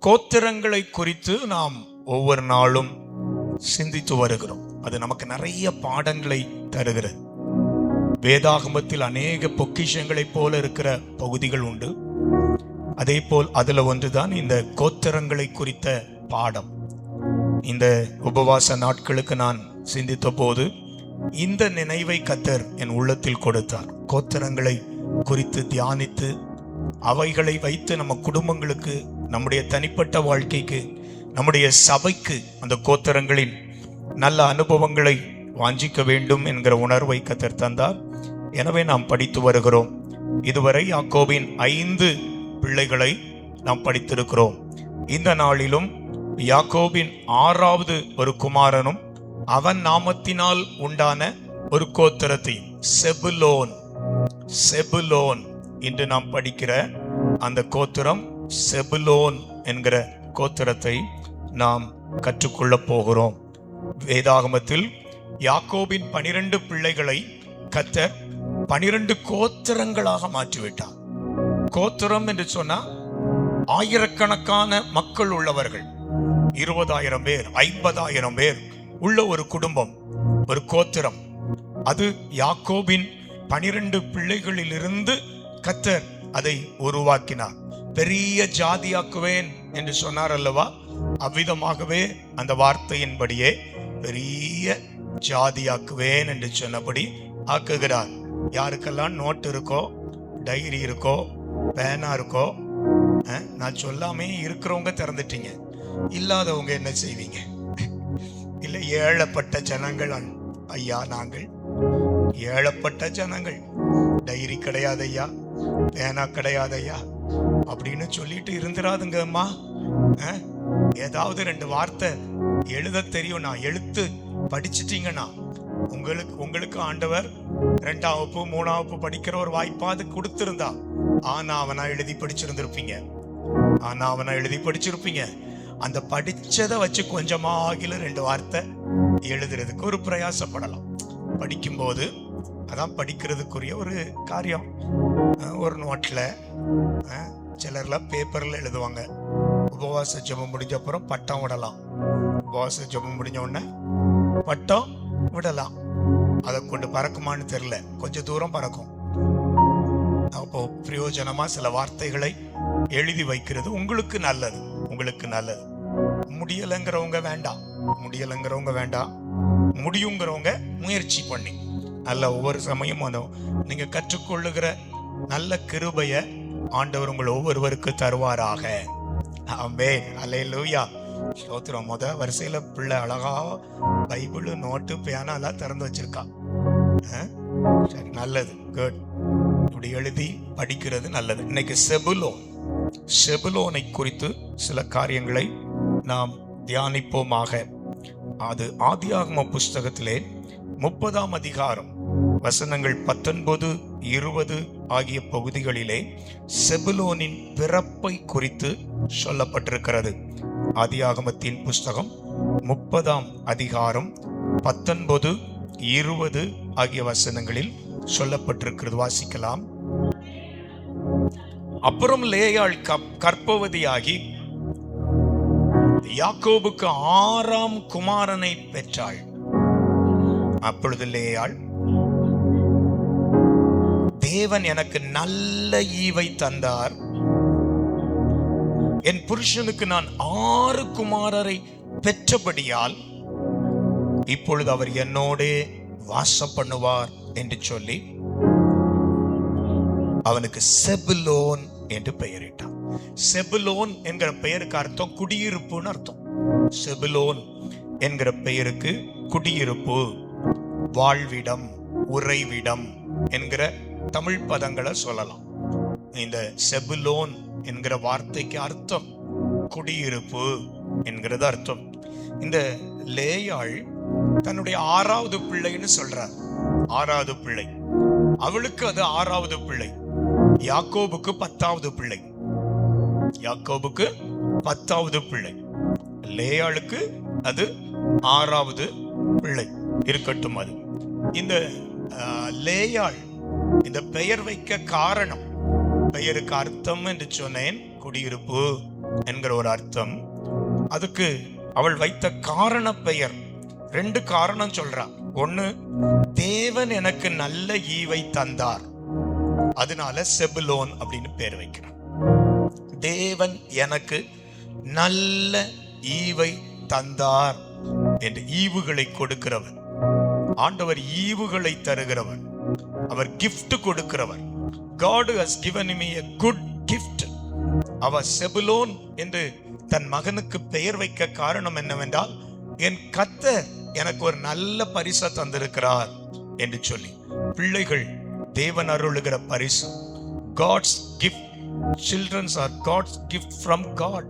கோத்திரங்களை குறித்து நாம் ஒவ்வொரு நாளும் சிந்தித்து வருகிறோம். அது நமக்கு நிறைய பாடங்களை தருகிறது. வேதாகமத்தில் அநேக பொக்கிஷங்களைப் போல இருக்கிற பகுதிகள் உண்டு. அதே போல் அதுல ஒன்றுதான் இந்த கோத்திரங்களை குறித்த பாடம். இந்த உபவாச நாட்களுக்கு நான் சிந்தித்த போது இந்த நினைவை கர்த்தர் என் உள்ளத்தில் கொடுத்தார். கோத்திரங்களை குறித்து தியானித்து அவைகளை வைத்து நம்ம குடும்பங்களுக்கு, நம்முடைய தனிப்பட்ட வாழ்க்கைக்கு, நம்முடைய சபைக்கு அந்த கோத்திரங்களின் நல்ல அனுபவங்களை வாஞ்சிக்க வேண்டும் என்கிற உணர்வை கர்த்தர் தந்தார். எனவே நாம் படித்து வருகிறோம். இதுவரை யாக்கோபின் 5 பிள்ளைகளை நாம் படித்திருக்கிறோம். இந்த நாளிலும் யாக்கோபின் 6வது ஒரு குமாரனும் அவன் நாமத்தினால் உண்டான ஒரு கோத்திரத்தையும், செபுலோன் இன்று நாம் படிக்கிற அந்த கோத்திரம், செபுலோன் என்கிற கோத்திரத்தை நாம் கற்றுக்கொள்ள போகிறோம். வேதாகமத்தில் யாக்கோபின் 12 பிள்ளைகளை கர்த்தர் 12 கோத்திரங்களாக மாற்றிவிட்டார். கோத்திரம் என்று சொன்னா ஆயிரக்கணக்கான மக்கள் உள்ளவர்கள், 20,000 பேர், 50,000 பேர் உள்ள ஒரு குடும்பம், ஒரு கோத்திரம். அது யாக்கோபின் 12 பிள்ளைகளிலிருந்து கர்த்தர் அதை உருவாக்கினார். பெரிய ஜாதியாக்குவேன் என்று சொன்னார் அல்லவா? அவ்விதமாகவே அந்த வார்த்தையின்படியே பெரிய ஜாதியாக்குவேன் என்று சொன்னபடி ஆக்குகிறார். யாருக்கெல்லாம் நோட் இருக்கோ, டைரி இருக்கோ, பேனா இருக்கோ, நான் சொல்லாமே இருக்கிறவங்க திறந்துட்டீங்க, இல்லாதவங்க என்ன செய்வீங்க? இல்லை, ஏழப்பட்ட ஜனங்கள் ஐயா, நாங்கள் ஏழப்பட்ட ஜனங்கள், டைரி கிடையாது ஐயா, பேனா கிடையாது ஐயா அப்படின்னு சொல்லிட்டு இருந்துராதுங்கம்மா. ஏதாவது 2 வார்த்தை எழுத தெரியும், நான் எழுத்து படிச்சிட்டீங்கன்னா உங்களுக்கு ஆண்டவர் 2ஆம் வகுப்பு 3ஆம் வகுப்பு படிக்கிற ஒரு வாய்ப்பாது கொடுத்திருந்தா, ஆனா அவனா எழுதி படிச்சிருப்பீங்க. அந்த படிச்சதை வச்சு கொஞ்சமாகில 2 வார்த்தை எழுதுறதுக்கு ஒரு பிரயாசப்படலாம். படிக்கும்போது அதான் படிக்கிறதுக்குரிய ஒரு காரியம். ஒரு நோட்ல, சிலர்லாம் பேப்பர்ல எழுதுவாங்க. உபவாச ஜெபம் முடிஞ்ச அப்புறம் பட்டம் விடலாம். உபவாச ஜெபம் முடிஞ்ச உடனே பட்டம் விடலாம். அதை கொண்டு பறக்குமான்னு தெரியல, கொஞ்சம் தூரம் பறக்கும். அப்போ பிரயோஜனமா சில வார்த்தைகளை எழுதி வைக்கிறது உங்களுக்கு நல்லது. முடியலைங்கிறவங்க வேண்டாம், முடியுங்கிறவங்க முயற்சி பண்ணி நல்ல ஒவ்வொரு சமயமும் நீங்க கற்றுக்கொள்ளுகிற நல்ல கிருபைய ஆண்டவர் உங்கள் ஒவ்வொருவருக்கு தருவாராக. ஆமென், அல்லேலூயா, ஸ்தோத்திரம். வரிசையில பிள்ளை அழகா பைபிள், நோட்டு, பேனா எல்லாம் திறந்து வச்சிருக்கா. சரி, நல்லது, குட். இப்படி எழுதி படிக்கிறது நல்லது. இன்னைக்கு செபுலோனை குறித்து சில காரியங்களை நாம் தியானிப்போமாக. அது ஆதியாகம புஸ்தகத்திலே 30ஆம் அதிகாரம் வசனங்கள் 19, 20 ஆகிய பகுதிகளிலே செபுலோனின் பிறப்பை குறித்து சொல்லப்பட்டிருக்கிறது. ஆதியாகமத்தின் புஸ்தகம் 30ஆம் அதிகாரம் 19, 20 ஆகிய வசனங்களில் சொல்லப்பட்டிருக்கிறது. வாசிக்கலாம். அப்புறம் லேயாள் கர்ப்பவதியாகி யாக்கோபுக்கு 6ஆம் குமாரனை பெற்றாள். அப்பொழுது லேயாள், தேவன் எனக்கு நல்ல ஈவை தந்தார், என் புருஷனுக்கு நான் 6 குமாரரை பெற்றபடியால் இப்பொழுது அவர் என்னோடே வாசம் பண்ணுவார் என்று சொல்லி அவனுக்கு செபுலோன் என்று பெயரிட்டான். செபுலோன் என்கிற பெயருக்கு அர்த்தம் குடியிருப்புன்னு அர்த்தம். செபுலோன் என்கிற பெயருக்கு குடியிருப்பு, வாழ்விடம், உறைவிடம் என்கிற தமிழ் பதங்களை சொல்லலாம். இந்த செபுலோன் என்கிற வார்த்தைக்கு அர்த்தம் குடியிருப்பு என்கிறது அர்த்தம். இந்த லேயாள் தன்னுடைய 6வது பிள்ளைன்னு சொல்றார். 6வது பிள்ளை, அவளுக்கு அது 6வது பிள்ளை. யாக்கோபுக்கு 10வது பிள்ளை. லேயாளுக்கு அது 6வது பிள்ளை. இருக்கட்டும். அது இந்த லேயாள் இந்த பெயர் வைக்க காரணம், பெயருக்கு அர்த்தம் என்று சொன்னேன், குடியிருப்பு என்கிற ஒரு அர்த்தம். அதுக்கு அவள் வைத்த காரண பெயர் 2 காரணம் சொல்றா. ஒண்ணு, தேவன் எனக்கு நல்ல ஈவை தந்தார், அதனால செபுலோன் அப்படின்னு பேர் வைக்கிறார். தேவன் எனக்கு நல்ல ஈவை தந்தார் என்று. ஈவுகளை கொடுக்கிறவர் ஆண்டவர், ஈவுகளை தருகிறவர் அவர், கிஃப்ட் கொடுக்கிறவர். God has given me a good gift. அவர் செபுலோன் என்று தன் மகனுக்கு பெயர் வைக்க காரணம் என்னவென்றால், என் கர்த்தர் எனக்கு ஒரு நல்ல பரிசை தந்திருக்கிறார் என்று சொல்லி. பிள்ளைகள் தேவன் அருளுகிற பரிசு, God's gift. Children are God's gift from God.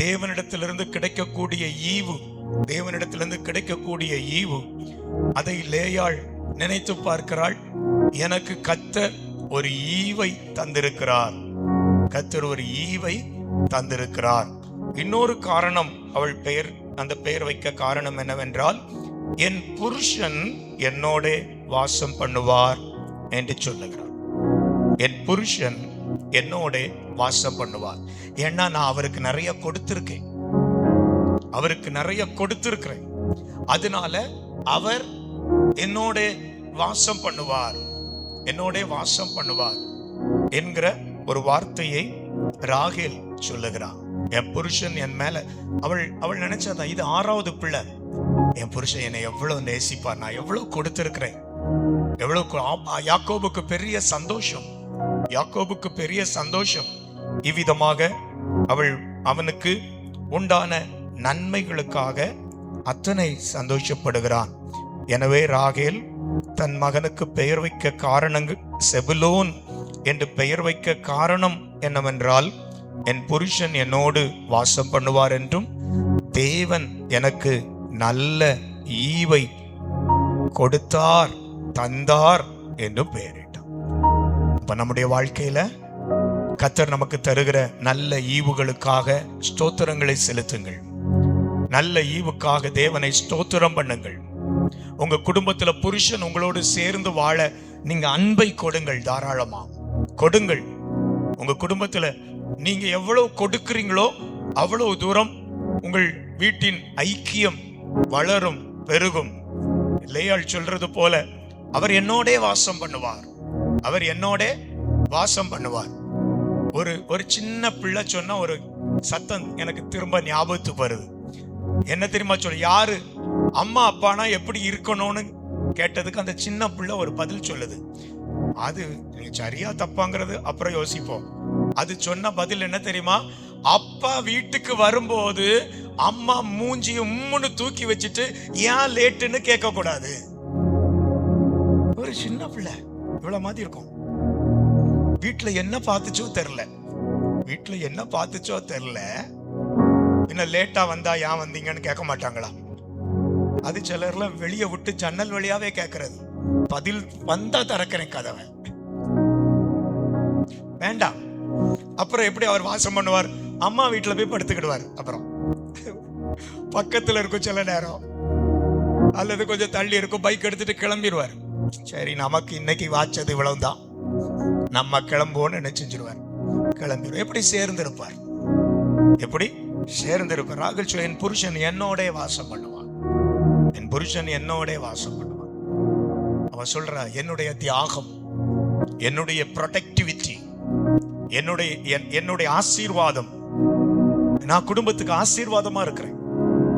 தேவனிடத்திலிருந்து கிடைக்கக்கூடிய ஈவு, தேவனிடத்திலிருந்து கிடைக்கக்கூடிய ஈவு. அதை லேயாள் நினைத்து பார்க்கிறாள். எனக்கு கர்த்தர் ஒரு ஈவை தந்திருக்கிறார், கர்த்தர் ஒரு ஈவை தந்திருக்கிறார். இன்னொரு காரணம் அவள் அந்த பெயர் வைக்க காரணம் என்னவென்றால், என் புருஷன் என்னோட வாசம் பண்ணுவார் என்று சொல்லுகிறார். என் புருஷன் என்னோட வாசம் பண்ணுவார். ஏன்னா நான் அவருக்கு நிறைய கொடுத்திருக்கேன், அவருக்கு நிறைய கொடுத்திருக்கிறேன். அதனால அவர் என்னோட வாசம் பண்ணுவார், என்னோட வாசம் பண்ணுவார் என்கிற ஒரு வார்த்தையை ராகேல் சொல்லுகிறார். என் புருஷன் என் மேல, அவள் நினைச்சதான், இது 6வது பிள்ளை. என் புருஷன் என்னை எவ்வளவு நேசிப்பார், நான் எவ்வளவு கொடுத்திருக்கிறேன், எவ்வளவு. யாக்கோபுக்கு பெரிய சந்தோஷம், யாக்கோபுக்கு பெரிய சந்தோஷம். இவ்விதமாக அவள் அவனுக்கு உண்டான நன்மைகளுக்காக அத்தனை சந்தோஷப்படுகிறான். எனவே ராகேல் தன் மகனுக்கு பெயர் வைக்க காரணங்கள், செபுலோன் என்று பெயர் வைக்க காரணம் என்னவென்றால், என் புருஷன் என்னோடு வாசம் பண்ணுவார் என்றும், தேவன் எனக்கு நல்ல ஈவை கொடுத்தார், தந்தார் என்றும் பெயரிட்டார். இப்ப நம்முடைய வாழ்க்கையில கர்த்தர் நமக்கு தருகிற நல்ல ஈவுகளுக்காக ஸ்தோத்திரங்களை செலுத்துங்கள். நல்ல ஈவுக்காக தேவனை ஸ்தோத்திரம் பண்ணுங்கள். உங்க குடும்பத்துல புருஷன் உங்களோடு சேர்ந்து வாழ நீங்க அன்பை கொடுங்கள், தாராளமா கொடுங்கள். உங்க குடும்பத்துல நீங்க எவ்வளவு கொடுக்கிறீங்களோ அவ்வளவு தூரம் உங்கள் வீட்டின் ஐக்கியம் வளரும், பெருகும். லேயாள் சொல்றது போல, அவர் என்னோட வாசம் பண்ணுவார், அவர் என்னோட வாசம் பண்ணுவார். ஒரு சின்ன பிள்ளை சொன்ன ஒரு சத்தம் எனக்கு திரும்ப ஞாபகத்துக்கு வருது. என்ன தெரியுமா சொல்ல, யாரு அம்மா அப்பானா எப்படி இருக்கணும்னு கேட்டதுக்கு அந்த சின்ன பிள்ளை ஒரு பதில் சொல்லுது. அது சரியா தப்பாங்கிறது அப்புறம் யோசிப்போம். அது சொன்ன பதில் என்ன தெரியுமா, அப்பா வீட்டுக்கு வரும்போது அம்மா மூஞ்சிய உம்முன்னு தூக்கி வச்சுட்டு ஏன் லேட்டுன்னு கேட்க கூடாது. ஒரு சின்ன பிள்ளை இவ்வளவு மாதிரி இருக்கும். வீட்டுல என்ன பார்த்துச்சோ தெரியல, வீட்டுல என்ன பார்த்துச்சோ தெரியல. இன்னும் லேட்டா வந்தா ஏன் வந்தீங்கன்னு கேட்க மாட்டாங்களா? அது சிலர்ல வெளியே விட்டு ஜன்னல் வழியாவே கேட்கறது. பதில் வந்தா திறக்கிறேன் கதவை, வேண்டாம். அப்புறம் எப்படி அவர் வாசம் பண்ணுவார்? அம்மா வீட்டுல போய் படுத்துக்கிடுவார். அப்புறம் பக்கத்துல இருக்கும் சில நேரம், அல்லது கொஞ்சம் தள்ளி இருக்கும், பைக் எடுத்துட்டு கிளம்பிடுவார். சரி, நமக்கு இன்னைக்கு வாச்சது இவ்வளவுதான், நம்ம கிளம்புவோன்னு நினைச்சிருவார். கிளம்பிடுவார். எப்படி சேர்ந்திருப்பார், எப்படி சேர்ந்திருப்பார். ராகுல் சொல்ல, என் புருஷன் என்னோட வாசம் பண்ணுவான், என் புருஷன் என்னோட வாசம் பண்ணுவான். அவன் சொல்ற, என்னுடைய தியாகம், என்னுடைய ப்ரொடெக்டிவிட்டி, என்னுடைய ஆசீர்வாதம், நான் குடும்பத்துக்கு ஆசீர்வாதமா இருக்கிறேன்,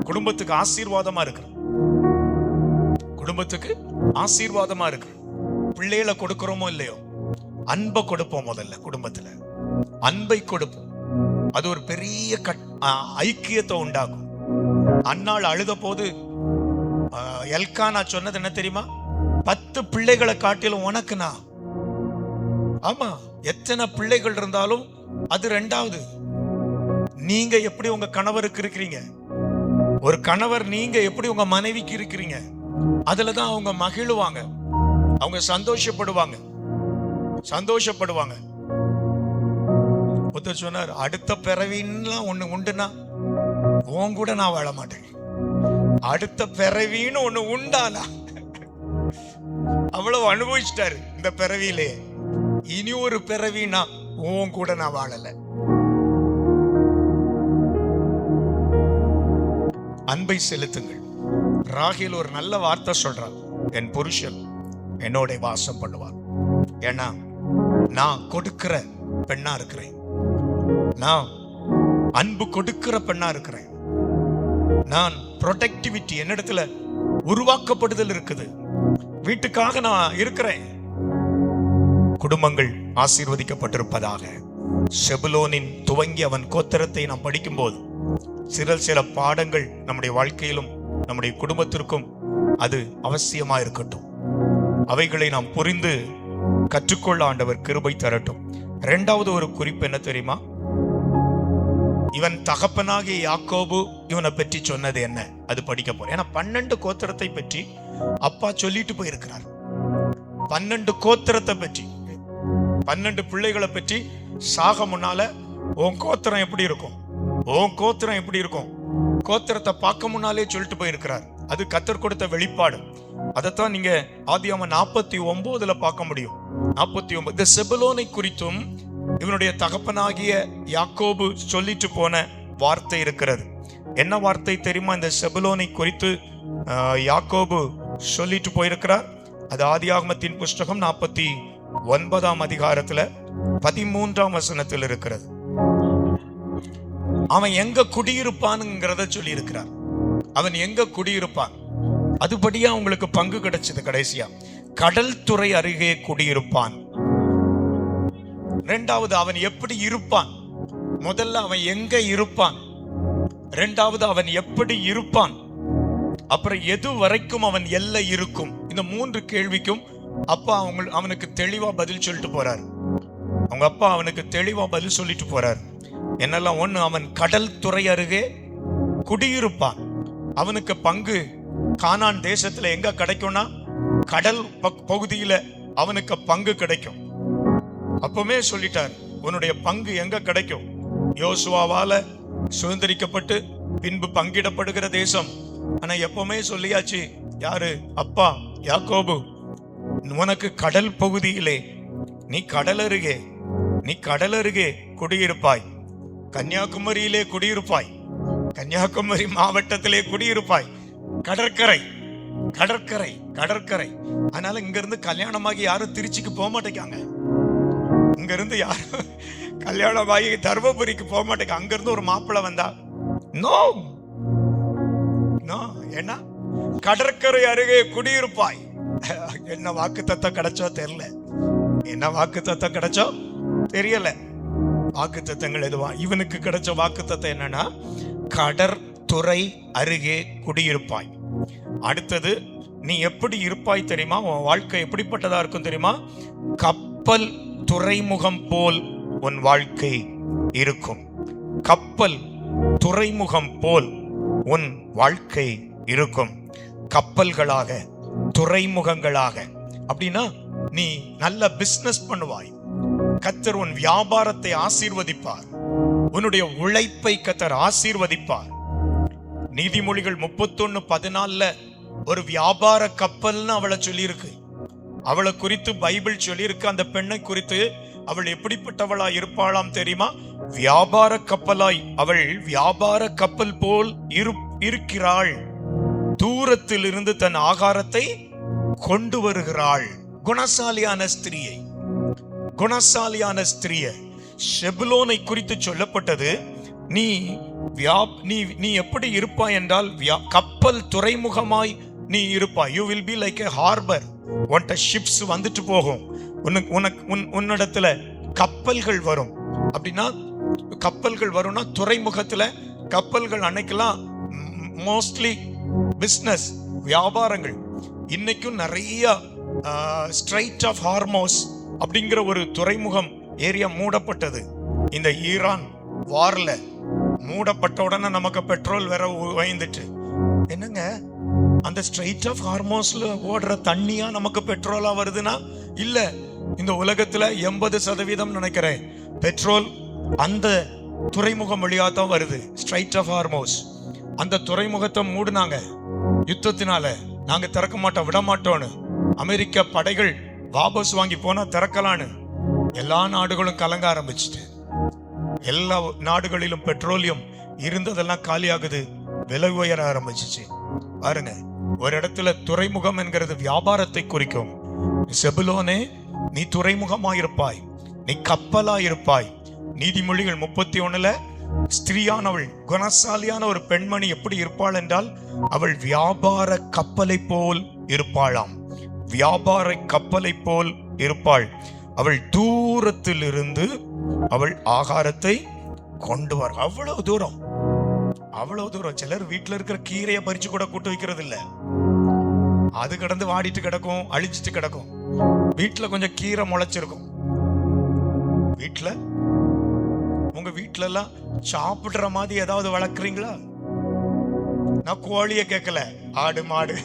குடும்பத்துக்கு ஆசீர்வாதமா இருக்கிறேன், குடும்பத்துக்கு ஆசீர்வாதமா இருக்கிறேன். பிள்ளைகளை கொடுக்கிறோமோ இல்லையோ, அன்பை கொடுப்போம். முதல்ல குடும்பத்துல அன்பை கொடுப்போம். அது ஒரு பெரிய ஐக்கியத்தை உண்டாகும். அன்னாள் அழுத போது எல்கானா சொன்னது என்ன தெரியுமா? 10 பிள்ளைகளை காட்டிலும் உனக்கு நான். ஆமா, எத்தனை பிள்ளைகள் இருந்தாலும் அது 2வது. நீங்க எப்படி உங்க கணவருக்கு இருக்கிறீங்க, ஒரு கணவர் நீங்க எப்படி உங்க மனைவிக்கு இருக்கிறீங்க, அதுலதான் அவங்க மகிழுவாங்க, அவங்க சந்தோஷப்படுவாங்க, சந்தோஷப்படுவாங்க. ஒருத்தர் சொன்னார், அடுத்த பிறவின்லாம் ஒண்ணு உண்டுனா உன் கூட நான் வாழ மாட்டேன். அடுத்த பிறவின்னு ஒண்ணு உண்டானா, அவ்வளவு அனுபவிச்சிட்டாரு இந்த பிறவியிலே. இனி ஒரு பிறவினா உன் கூட நான் வாழல. அன்பை செலுத்துங்கள். ராகேல் ஒரு நல்ல வார்த்தை சொல்றார், என் புருஷன் என்னோட வாசம் பண்ணுவார். ஏன்னா நான் கொடுக்கிற பெண்ணா இருக்கிறேன், நான் அன்பு கொடுக்கிற பெண்ணா இருக்கிறேன், நான் ப்ரொடெக்டிவிட்டி என்னிடத்துல உருவாக்கப்படுதல் இருக்குது, வீட்டுக்காக நான் இருக்கிறேன். குடும்பங்கள் ஆசீர்வதிக்கப்பட்டிருப்பதாக. செபுலோனின் துவங்கி அவன் கோத்திரத்தை நாம் படிக்கும்போது சில பாடங்கள் நம்முடைய வாழ்க்கையிலும் நம்முடைய குடும்பத்திற்கும் அது அவசியமா இருக்கட்டும். அவைகளை நாம் புரிந்து கற்றுக்கொள்ள ஆண்டவர் கிருபை தரட்டும். இரண்டாவது ஒரு குறிப்பு என்ன தெரியுமா? இவன் தகப்பனாகிய யாக்கோபு இவனை பற்றி சொன்னது என்ன, அது படிக்க போறேன். ஏன்னா 12 கோத்திரத்தை பற்றி அப்பா சொல்லிட்டு போயிருக்கிறார். 12 கோத்திரத்தை பற்றி, 12 பிள்ளைகளை பற்றி சாக முன்னால உன் கோத்திரம் எப்படி இருக்கும், உன் கோத்திரம் எப்படி இருக்கும், கோத்திரத்தை பார்க்க முன்னாலே சொல்லிட்டு போயிருக்கிறார். அது கர்த்தர் கொடுத்த வெளிப்பாடு. அதைத்தான் நீங்க ஆதியாகமம் 49 பார்க்க முடியும். 49 இந்த செபுலோனை குறித்தும் இவனுடைய தகப்பனாகிய யாக்கோபு சொல்லிட்டு போன வார்த்தை இருக்கிறது. என்ன வார்த்தை தெரியுமா? இந்த செபுலோனை குறித்து யாக்கோபு சொல்லிட்டு போயிருக்கிறார். அது ஆதியாகமத்தின் புஸ்தகம் 49 அதிகாரத்துல 13 வசனத்தில் இருக்கிறது. அவன் எங்க குடியிருப்பான்ங்கிறத சொல்லி இருக்கிறார். அவன் எங்க குடியிருப்பான், அதுபடியா உங்களுக்கு பங்கு கிடைச்சது. கடைசியா கடல் துறை அருகே குடியிருப்பான். இரண்டாவது அவன் எப்படி இருப்பான், முதல்ல அவன் எங்க இருப்பான், இரண்டாவது அவன் எப்படி இருப்பான், அப்புறம் எது வரைக்கும் அவன் எல்லை இருக்கும். இந்த 3 கேள்விக்கும் அப்பா அவனுக்கு தெளிவா பதில் சொல்லிட்டு போறார். அவங்க அப்பா அவனுக்கு தெளிவா பதில் சொல்லிட்டு போறார். என்னெல்லாம்? ஒண்ணு, அவன் கடல் துறை அருகே குடியிருப்பான். அவனுக்கு பங்கு கானான் தேசத்துல எங்க கிடைக்கும்னா கடல் பகுதியில அவனுக்கு பங்கு கிடைக்கும். அப்பவுமே சொல்லிட்டார், உன்னுடைய பங்கு எங்க கிடைக்கும்? யோசுவாவால சுதந்திரிக்கப்பட்டு பின்பு பங்கிடப்படுகிற தேசம். ஆனா எப்பவுமே சொல்லியாச்சு, யாரு? அப்பா யாக்கோபு, உனக்கு கடல் பகுதியிலே, நீ கடல் அருகே குடியிருப்பாய். கன்னியாகுமரியிலே குடியிருப்பாய், கன்னியாகுமரி மாவட்டத்திலே குடியிருப்பாய். கடற்கரை. அதனால இங்க இருந்து கல்யாணமாகி யாரும் திருச்சிக்கு போக மாட்டேங்காங்க, இங்க இருந்து யாரும் கல்யாணமாகி தர்மபுரிக்கு போக மாட்டேங்க. அங்க இருந்து ஒரு மாப்பிள்ளை வந்தா நோ, ஏன்னா கடற்கரை அருகே குடியிருப்பாய். என்ன வாக்கு தத்தம் கிடைச்சோ தெரியல, தெரியல. வாக்கு தத்தங்கள் எதுவா? இவனுக்கு கிடைச்ச வாக்கு தத்தம் என்னன்னா கடற்துறை அருகே குடியிருப்பாய். அடுத்தது, நீ எப்படி இருப்பாய் தெரியுமா? உன் வாழ்க்கை எப்படிப்பட்டதா இருக்கும் தெரியுமா? கப்பல் துறைமுகம் போல் உன் வாழ்க்கை இருக்கும். கப்பல் துறைமுகம் போல் உன் வாழ்க்கை இருக்கும். கப்பல்களாக, துறைமுகங்களாக. அப்படின்னா நீ நல்ல பிசினஸ் பண்ணுவாய். கர்த்தர் உன் வியாபாரத்தை ஆசீர்வதிப்பார். உன்னுடைய உழைப்பை கர்த்தர் ஆசீர்வதிப்பார். நீதிமொழிகள் 31:14 ஒரு வியாபார கப்பல்னு அவளை சொல்லியிருக்கு. அவளை குறித்து பைபிள் சொல்லியிருக்கு. அந்த பெண்ணை குறித்து அவள் எப்படிப்பட்டவளா இருப்பாளாம் தெரியுமா? வியாபார கப்பலாய். அவள் வியாபார கப்பல் போல் இருக்கிறாள். தூரத்தில் இருந்து தன் ஆகாரத்தை கொண்டு வருகிறாள். குணசாலியான ஸ்திரியை செபுலோனை குறித்து சொல்லப்பட்டது. நீ எப்படி இருப்பாய் என்றால் கப்பல் துறைமுகமாய் நீ இருப்பாய். You will be like a harbour. உன்ட ஷிப்ஸ் வந்துட்டு போகும். உன்னிடத்துல கப்பல்கள் வரும். அப்படின்னா கப்பல்கள் வரும்னா துறைமுகத்துல கப்பல்கள் அன்னைக்கெல்லாம் மோஸ்ட்லி பிசினஸ், வியாபாரங்கள். இன்னைக்கும் நிறைய ஸ்ட்ரைட் ஆஃப் ஹார்மோஸ் அப்படிங்கிற ஒரு துறைமுகம் ஏரியா மூடப்பட்டது. இந்த ஈரான் வார்ல மூடப்பட்ட உடனே நமக்கு பெட்ரோல் வேற உயர்ந்துட்டு, என்னங்க அந்த ஸ்ட்ரைட் ஆஃப் ஹார்மோஸ்ல ஓடுற தண்ணியா நமக்கு பெட்ரோலா வருதுன்னா இல்ல. இந்த உலகத்துல 80% நினைக்கிறேன் பெட்ரோல் அந்த துறைமுகம் வழியா தான் வருது. ஸ்ட்ரைட் ஆஃப் ஹார்மோஸ் அந்த துறைமுகத்தை மூடுனாங்க யுத்தத்தினால. நாங்க திறக்க மாட்டோம், விட மாட்டோம்னு. அமெரிக்க படைகள் வாபஸ் வாங்கி போனா திறக்கலான்னு எல்லா நாடுகளும் கலங்க ஆரம்பிச்சுட்டு, எல்லா நாடுகளிலும் பெட்ரோலியம் இருந்ததெல்லாம் காலியாகுது. விலை உயர ஆரம்பிச்சிச்சு. பாருங்க, ஒரு இடத்துல துறைமுகம் என்கிறது வியாபாரத்தை குறிக்கும். செபுலோனே, நீ துறைமுகமாயிருப்பாய், நீ கப்பலாயிருப்பாய். நீதிமொழிகள் 31 ஸ்திரீயானவள், குணசாலியான ஒரு பெண்மணி எப்படி இருப்பாள் என்றால், அவள் வியாபார கப்பலை போல் இருப்பாளாம். வியாபார கப்பலை போல் இருப்பாள். அவள் தூரத்தில் இருந்து அவள் ஆகாரத்தை கொண்டு வர. அவ்வளவு தூரம், அவ்வளவு தூரம். சிலர் வீட்டுல இருக்கிற கீரையை பறிச்சு கூட கூட்டு வைக்கிறது இல்ல, அது கடந்து வாடிட்டு கிடக்கும், அழிச்சிட்டு கிடக்கும். வீட்டுல கொஞ்சம் கீரை முளைச்சிருக்கும். வீட்டுல, உங்க வீட்டுல எல்லாம் சாப்பிடுற மாதிரி ஏதாவது வளர்க்குறீங்களா? நான் கோழிய கேட்கல, ஆடு மாடு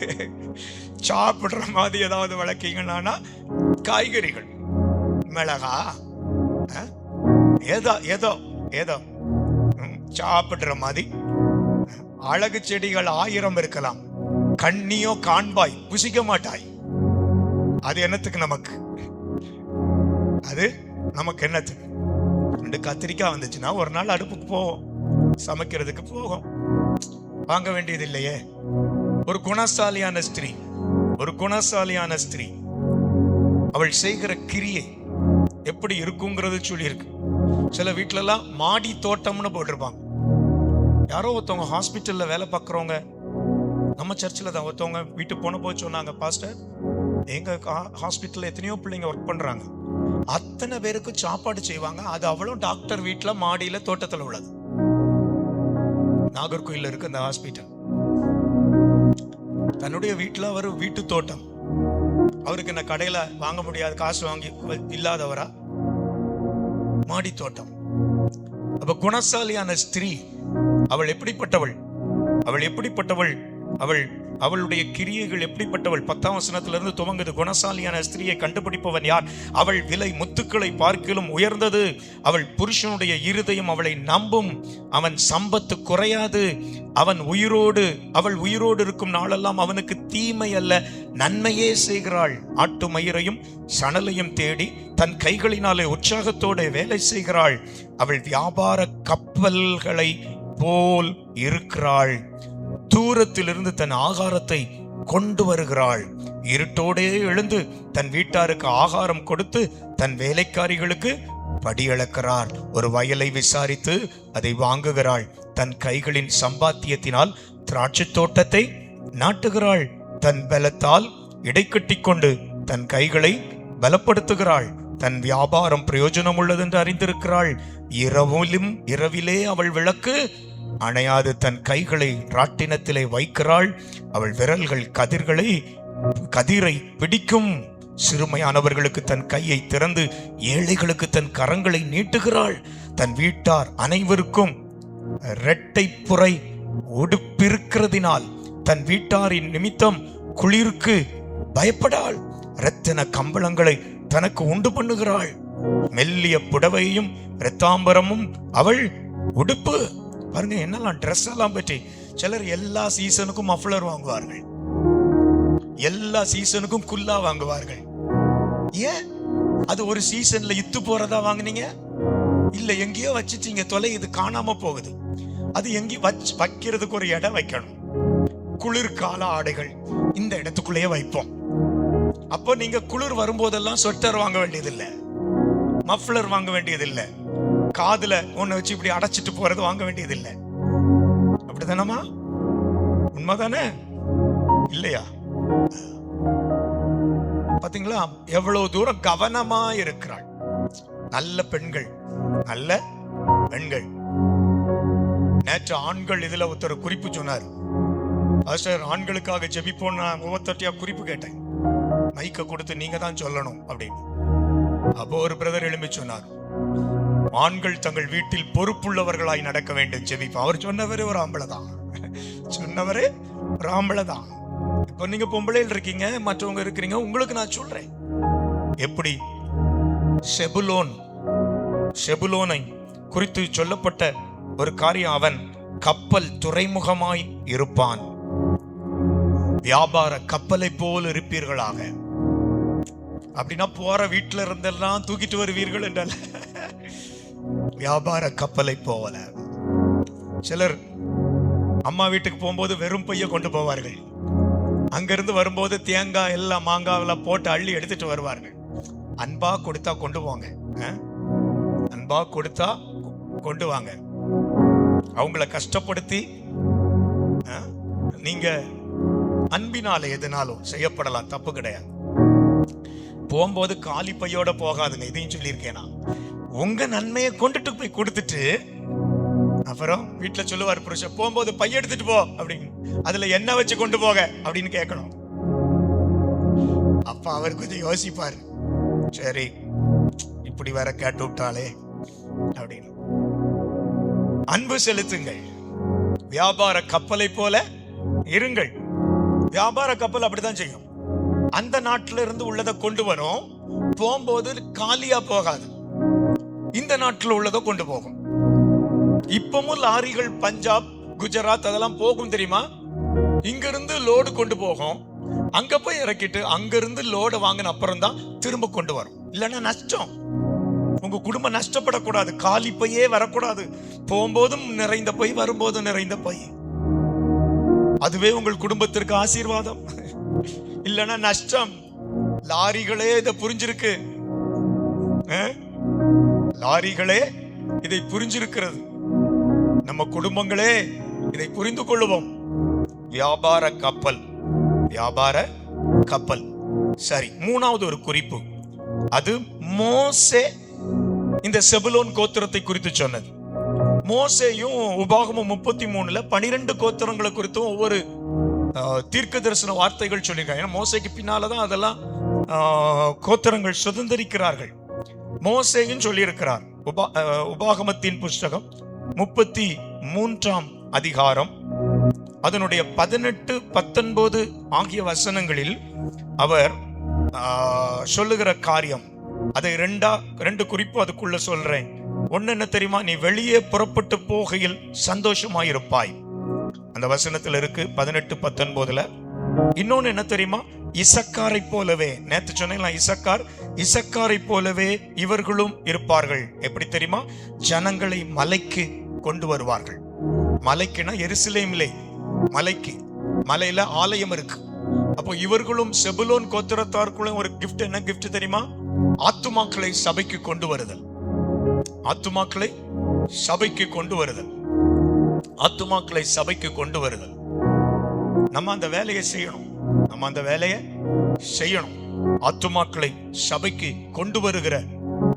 சாப்பிடுற மாதிரி ஏதாவது வளர்க்கீங்கன்னா, காய்கறிகள், மிளகா, ஏதோ ஏதோ ஏதோ சாப்பிடுற மாதிரி. அழகு செடிகள் 1000 இருக்கலாம், கண்ணியோ காண்பாய், புசிக்க மாட்டாய். அது என்னத்துக்கு நமக்கு? அது நமக்கு என்னத்துக்கு? 2 கத்திரிக்காய் வந்துச்சுன்னா ஒரு நாள் அடுப்புக்கு போவோம், சமைக்கிறதுக்கு போகும், வாங்க வேண்டியது இல்லையே. ஒரு குணசாலியான ஸ்திரீ, ஒரு குணசாலியான ஸ்திரீ, அவள் செய்கிற கிரியை எப்படி இருக்குங்கிறது சொல்லியிருக்கு. சில வீட்டுல எல்லாம் மாடி தோட்டம்னு போட்டிருப்பாங்க. யாரோ ஒருத்தவங்க ஹாஸ்பிட்டல்ல வேலை பார்க்குறவங்க, நம்ம சர்ச்சில் தான் ஒருத்தவங்க வீட்டுக்கு போன போய் சொன்னாங்க, பாஸ்டர், எங்க ஹாஸ்பிட்டல்ல எத்தனையோ பிள்ளைங்க ஒர்க் பண்றாங்க, அத்தனை பேருக்கு சாப்பாடு செய்வாங்க, அது அவளும் டாக்டர் வீட்டுல மாடியில தோட்டத்தில் உள்ளது. நாகர்கோயில்ல இருக்கு அந்த ஹாஸ்பிட்டல். தன்னுடைய வீட்டுல அவர் வீட்டு தோட்டம், அவருக்கு என்ன கடையில வாங்க முடியாது, காசு வாங்கி இல்லாதவரா, மாடி தோட்டம். அப்ப குணசாலியான ஸ்திரீ அவள் எப்படிப்பட்டவள்? அவள் எப்படிப்பட்டவள்? அவளுடைய கிரியைகள் எப்படிப்பட்டவள்? 10ஆம் வசனத்திலிருந்து துவங்குது. குணசாலியான ஸ்திரீயை கண்டுபிடிப்பவன் யார்? அவள் விலை முத்துக்களை பார்க்கிலும் உயர்ந்தது. அவள் புருஷனுடைய இருதயம் அவளை நம்பும். அவன் சம்பத்து குறையாது. அவள் உயிரோடு இருக்கும் நாளெல்லாம் அவனுக்கு தீமை அல்ல, நன்மையே செய்கிறாள். ஆட்டு மயிரையும் சணலையும் தேடி தன் கைகளினாலே உற்சாகத்தோடு வேலை செய்கிறாள். அவள் வியாபார கப்பல்களை போல் இருக்கிறாள். தூரத்திலிருந்து தன் ஆகாரத்தை கொண்டு வருகிறாள். இருட்டோடே எழுந்து தன் வீட்டாருக்கு ஆகாரம் கொடுத்து தன் வேலைக்காரிகளுக்கு படியளக்கிறாள். ஒரு வயலை விசாரித்து அதை வாங்குகிறாள். தன் கைகளின் சம்பாத்தியத்தினால் திராட்சை தோட்டத்தை நாட்டுகிறாள். தன் பலத்தால் இடைக்கட்டி கொண்டு தன் கைகளை பலப்படுத்துகிறாள். தன் வியாபாரம் பிரயோஜனம் உள்ளது என்று அறிந்திருக்கிறாள். இரவிலே அவள் விளக்கு அணையாது தன் கைகளை ராட்டினத்திலே வைக்கிறாள். அவள் விரல்கள் கதிரை பிடிக்கும். சிறுமையானவர்களுக்கு தன் கையை திறந்து ஏழைகளுக்கு தன் கரங்களை நீட்டுகிறாள். தன் வீட்டார் அனைவருக்கும் இரட்டைப்புரை உடுப்பிருக்கிறதினால் தன் வீட்டாரின் நிமித்தம் குளிருக்கு பயப்படாள். இரத்தின கம்பளங்களை தனக்கு உண்டு பண்ணுகிறாள். மெல்லிய புடவையும் இரத்தாம்பரமும் அவள் உடுப்பு. பாருங்க என்னெல்லாம் ட்ரெஸ் எல்லாம் பற்றி. சிலர் எல்லா சீசனுக்கும் மஃப்ளர் வாங்குவார்கள், எல்லா சீசனுக்கும் குல்லா வாங்குவார்கள். ஏன்? அது ஒரு சீசன்ல இத்து போறதா வாங்குனீங்க? இல்ல எங்கேயோ வச்சுட்டீங்க, தொலை, இது காணாம போகுது. அது எங்கேயும் வைக்கிறதுக்கு ஒரு இடம் வைக்கணும். குளிர்கால ஆடைகள் இந்த இடத்துக்குள்ளேயே வைப்போம். அப்போ நீங்க குளிர் வரும்போதெல்லாம் ஸ்வெட்டர் வாங்க வேண்டியதில்லை, மஃப்ளர் வாங்க வேண்டியதில்லை, காதுல ஒண்ணு வச்சு இப்படி அடைச்சிட்டு போறது வாங்க வேண்டியதில்லை. அப்படிதானமா? உண்மைதானே? இல்லையா? பாத்தீங்களா எவ்வளவு தூரம் கவனமா இருக்கிறாள். நல்ல பெண்கள், நல்ல பெண்கள். நேற்று ஆண்கள் இதுல ஒருத்தர் குறிப்பு சொன்னார். ஆண்களுக்காக ஜெபிப்போம். நான் ஒவ்வொருத்தட்டியா குறிப்பு கேட்டேன், மைக்க கொடுத்து நீங்க தான் சொல்லணும் அப்படின்னு. அப்போ ஒரு பிரதர் எழும்பி சொன்னார், ஆண்கள் தங்கள் வீட்டில் பொறுப்புள்ளவர்களாய் நடக்க வேண்டும், ஜெபிப்போம். அவர் சொன்னவரே ஒரு ஆம்பளைதான், சொன்னவரே ஒரு ஆம்பளைதான். இப்போ நீங்க பொம்பளையில் இருக்கீங்க, மற்றவங்க இருக்கிறீங்க, உங்களுக்கு நான் சொல்றேன் எப்படி செபுலோனை குறித்து சொல்லப்பட்ட ஒரு காரியம். அவன் கப்பல் துறைமுகமாய் இருப்பான். வியாபார கப்பலை போல் இருப்பீர்களாக. அப்படின்னா போற வீட்டுல இருந்தெல்லாம் தூக்கிட்டு வருவீர்கள் என்றால் வியாபார கப்பலை போல. சிலர் அம்மா வீட்டுக்கு போகும்போது வெறும் பைய கொண்டு போவார்கள். அங்கிருந்து வரும்போது தேங்காய் எல்லாம் மாங்காவெல்லாம் போட்டு அள்ளி எடுத்துட்டு வருவார்கள். அன்பா கொடுத்தா கொண்டு போங்க, அன்பா கொடுத்தா கொண்டு வாங்க. அவங்கள கஷ்டப்படுத்தி நீங்க அன்பினால எதுனாலும் செய்யப்படலாம், தப்பு கிடையாது. போகும்போது காலி பையோட போகாதுங்க. இதையும் சொல்லியிருக்கேனா, உங்க நன்மையை கொண்டுட்டு போய் கொடுத்துட்டு அப்புறம் வீட்டுல சொல்லுவார் புருஷன், போகும்போது பைய எடுத்துட்டு போ அப்படின்னு, அதுல என்ன வச்சு கொண்டு போக அப்படின்னு கேட்கணும். அப்ப அவர் கொஞ்சம் யோசிப்பார், சரி இப்படி வேற கேட்டு விட்டாலே அப்படின்னு. அன்பு செலுத்துங்கள், வியாபார கப்பலை போல இருங்கள். வியாபார கப்பல் அப்படித்தான் செய்யும். அந்த நாட்டில இருந்து உள்ளதை கொண்டு வரும், போகும்போது காலியா போகாது, இந்த நாட்டில் உள்ளதை கொண்டு போகும். இப்பவும் லாரிகள் பஞ்சாப் குஜராத் அதெல்லாம் போகும் தெரியுமா? இங்க இருந்து லோடு கொண்டு போகும், அங்க போய் இறக்கிட்டு அங்க இருந்து லோடு வாங்கின அப்புறம் தான் திரும்ப கொண்டு வரும். இல்லைன்னா நஷ்டம். உங்க குடும்பம் நஷ்டப்படக்கூடாது, காலி பையே வரக்கூடாது. போகும்போதும் நிறைந்த பை, வரும்போதும் நிறைந்த பை. அதுவே உங்கள் குடும்பத்திற்கு ஆசீர்வாதம். இல்லைன்னா நஷ்டம். லாரிகளே இதை புரிஞ்சிருக்கு, லாரிகளே இதை புரிஞ்சிருக்கிறது. நம்ம குடும்பங்களே இதை புரிந்து கொள்ளுவோம். வியாபார கப்பல், வியாபார கப்பல். சரி, மூணாவது ஒரு குறிப்பு, அது மோசே இந்த செபுலோன் கோத்திரத்தை குறித்து சொன்னது. மோசேயும் உபாகமம் 33ல 12 கோத்திரங்களை குறித்தும் ஒவ்வொரு தீர்க்க தரிசன வார்த்தைகள் சொல்லியிருக்காங்க. ஏன்னா மோசேக்கு பின்னாலதான் அதெல்லாம் கோத்திரங்கள் சுதந்திரிக்கிறார்கள். மோசேயும் சொல்லியிருக்கிறார். உபாகமத்தின் புஸ்தகம் 33ஆம் அதிகாரம் அதனுடைய 18, 19 ஆகிய வசனங்களில் அவர் சொல்லுகிற காரியம், அதை ரெண்டு குறிப்பு அதுக்குள்ள சொல்றேன். ஒன்னு என்ன தெரியுமா? நீ வெளியே புறப்பட்டு போகையில் சந்தோஷமாயிருப்பாய். அந்த வசனத்துல இருக்கு 18, 19ல. இன்னொன்னு என்ன தெரியுமா? இசக்காரை போலவே, நேத்து சொன்னீங்களா இசக்காரை போலவே இவர்களும் இருப்பார்கள். எப்படி தெரியுமா? ஜனங்களை மலைக்கு கொண்டு வருவார்கள். மலைக்குனா எருசலேமிலே மலைக்கு, மலையில ஆலயம் இருக்கு. அப்போ இவர்களும் செபுலோன் கோத்திரத்தாருக்குள்ள ஒரு கிஃப்ட். என்ன கிஃப்ட் தெரியுமா? ஆத்துமாக்களை சபைக்கு கொண்டு வருதல். ஆத்துமாக்களை சபைக்கு கொண்டு வருதல். ஆத்துமாக்களை சபைக்கு கொண்டு வருதல். நம்ம அந்த வேலையை செய்யணும், நம்ம அந்த வேலையை செய்யணும். ஆத்துமாக்களை சபைக்கு கொண்டு வருகிற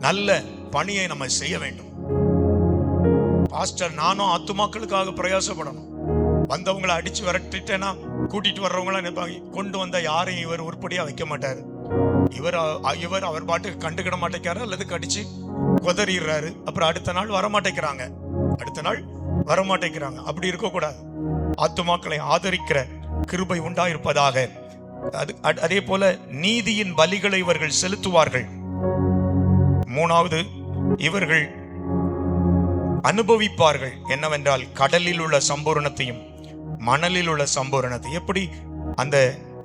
நல்ல பணியை நம்ம செய்ய வேண்டும். பாஸ்டர், நானும் ஆத்துமாக்களுக்காக பிரயாசப்படணும். வந்தவங்களை அடிச்சு விரட்டிட்டேன்னா கூட்டிட்டு வர்றவங்களா நினைப்பாங்க, கொண்டு வந்த யாரையும் இவர் உருப்படியா வைக்க மாட்டாரு, இவர் அவர் பாட்டுக்கு கண்டுக்கிட மாட்டேங்கிறாரு அல்லது கடிச்சு கொதறிடுறாரு, அப்புறம் அடுத்த நாள் வரமாட்டேங்கிறாங்க. அப்படி இருக்கக்கூடாது. ஆத்துமாக்களை ஆதரிக்கிற கிருபை உண்டாயிருப்பதாக. அதே போல நீதியின் பலிகளை இவர்கள் செலுத்துவார்கள். மூணாவது, இவர்கள் அனுபவிப்பார்கள். என்னவென்றால் கடலில் உள்ள சம்பூரணத்தையும் மணலில் உள்ள சம்பூரணத்தை. எப்படி அந்த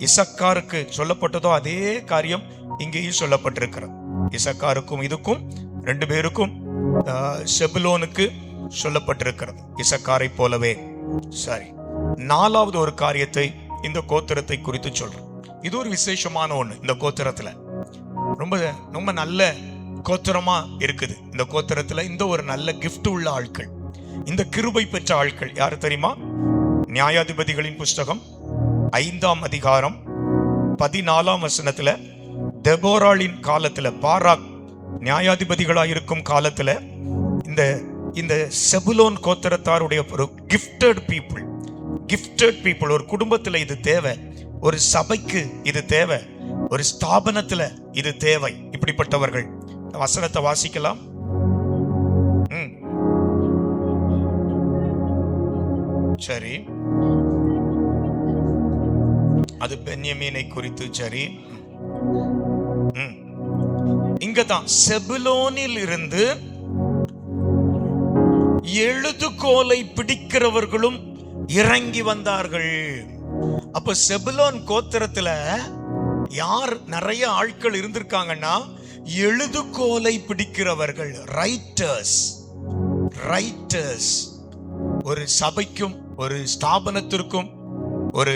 இசக்காருக்கு சொல்லப்பட்டதோ அதே காரியம் இங்கேயும் சொல்லப்பட்டிருக்கிறது. இசக்காருக்கும் இதுக்கும் 2 பேருக்கும் செபுலோனுக்கு சொல்லப்பட்டிருக்கிறது, இசக்காரை போலவே. சரி, 4வது ஒரு காரியத்தை இந்த கோத்திரத்தை குறித்து சொல்றேன். இது ஒரு விசேஷமான ஒண்ணு. இந்த கோத்திரத்துல ரொம்ப ரொம்ப நல்ல கோத்திரமா இருக்குது. இந்த கோத்திரத்துல இந்த ஒரு நல்ல கிஃப்ட் உள்ள ஆட்கள், இந்த கிருபை பெற்ற ஆட்கள் யாரு தெரியுமா? நியாயாதிபதிகளின் புஸ்தகம் 5ஆம் அதிகாரம் 14ஆம் வசனத்துல, தெபோராளின் காலத்துல, பாராக் நியாயாதிபதிகளாயிருக்கும் காலத்துல இந்த செபுலோன் கோத்திரத்தாருடைய ஒரு கிஃப்டட் பீப்புள், ஒரு குடும்பத்துல இது தேவை, ஒரு சபைக்கு இது தேவை, ஒரு ஸ்தாபனத்துல இது தேவை. இப்படிப்பட்டவர்கள். வசனத்தை வாசிக்கலாம். சரி, அது பென்யமீனை குறித்து. சரி, இங்கதான் செபுலோனில் இருந்து எழுதுகோலை பிடிக்கிறவர்களும் இறங்கி வந்தார்கள். அப்ப செபுலோன் கோத்திரத்துல யார் நிறைய ஆட்கள் இருந்திருக்காங்கன்னா, எழுதுகோலை பிடிக்கிறவர்கள், ரைட்டர்ஸ். ஒரு சபைக்கும் ஒரு ஸ்தாபனத்திற்கும் ஒரு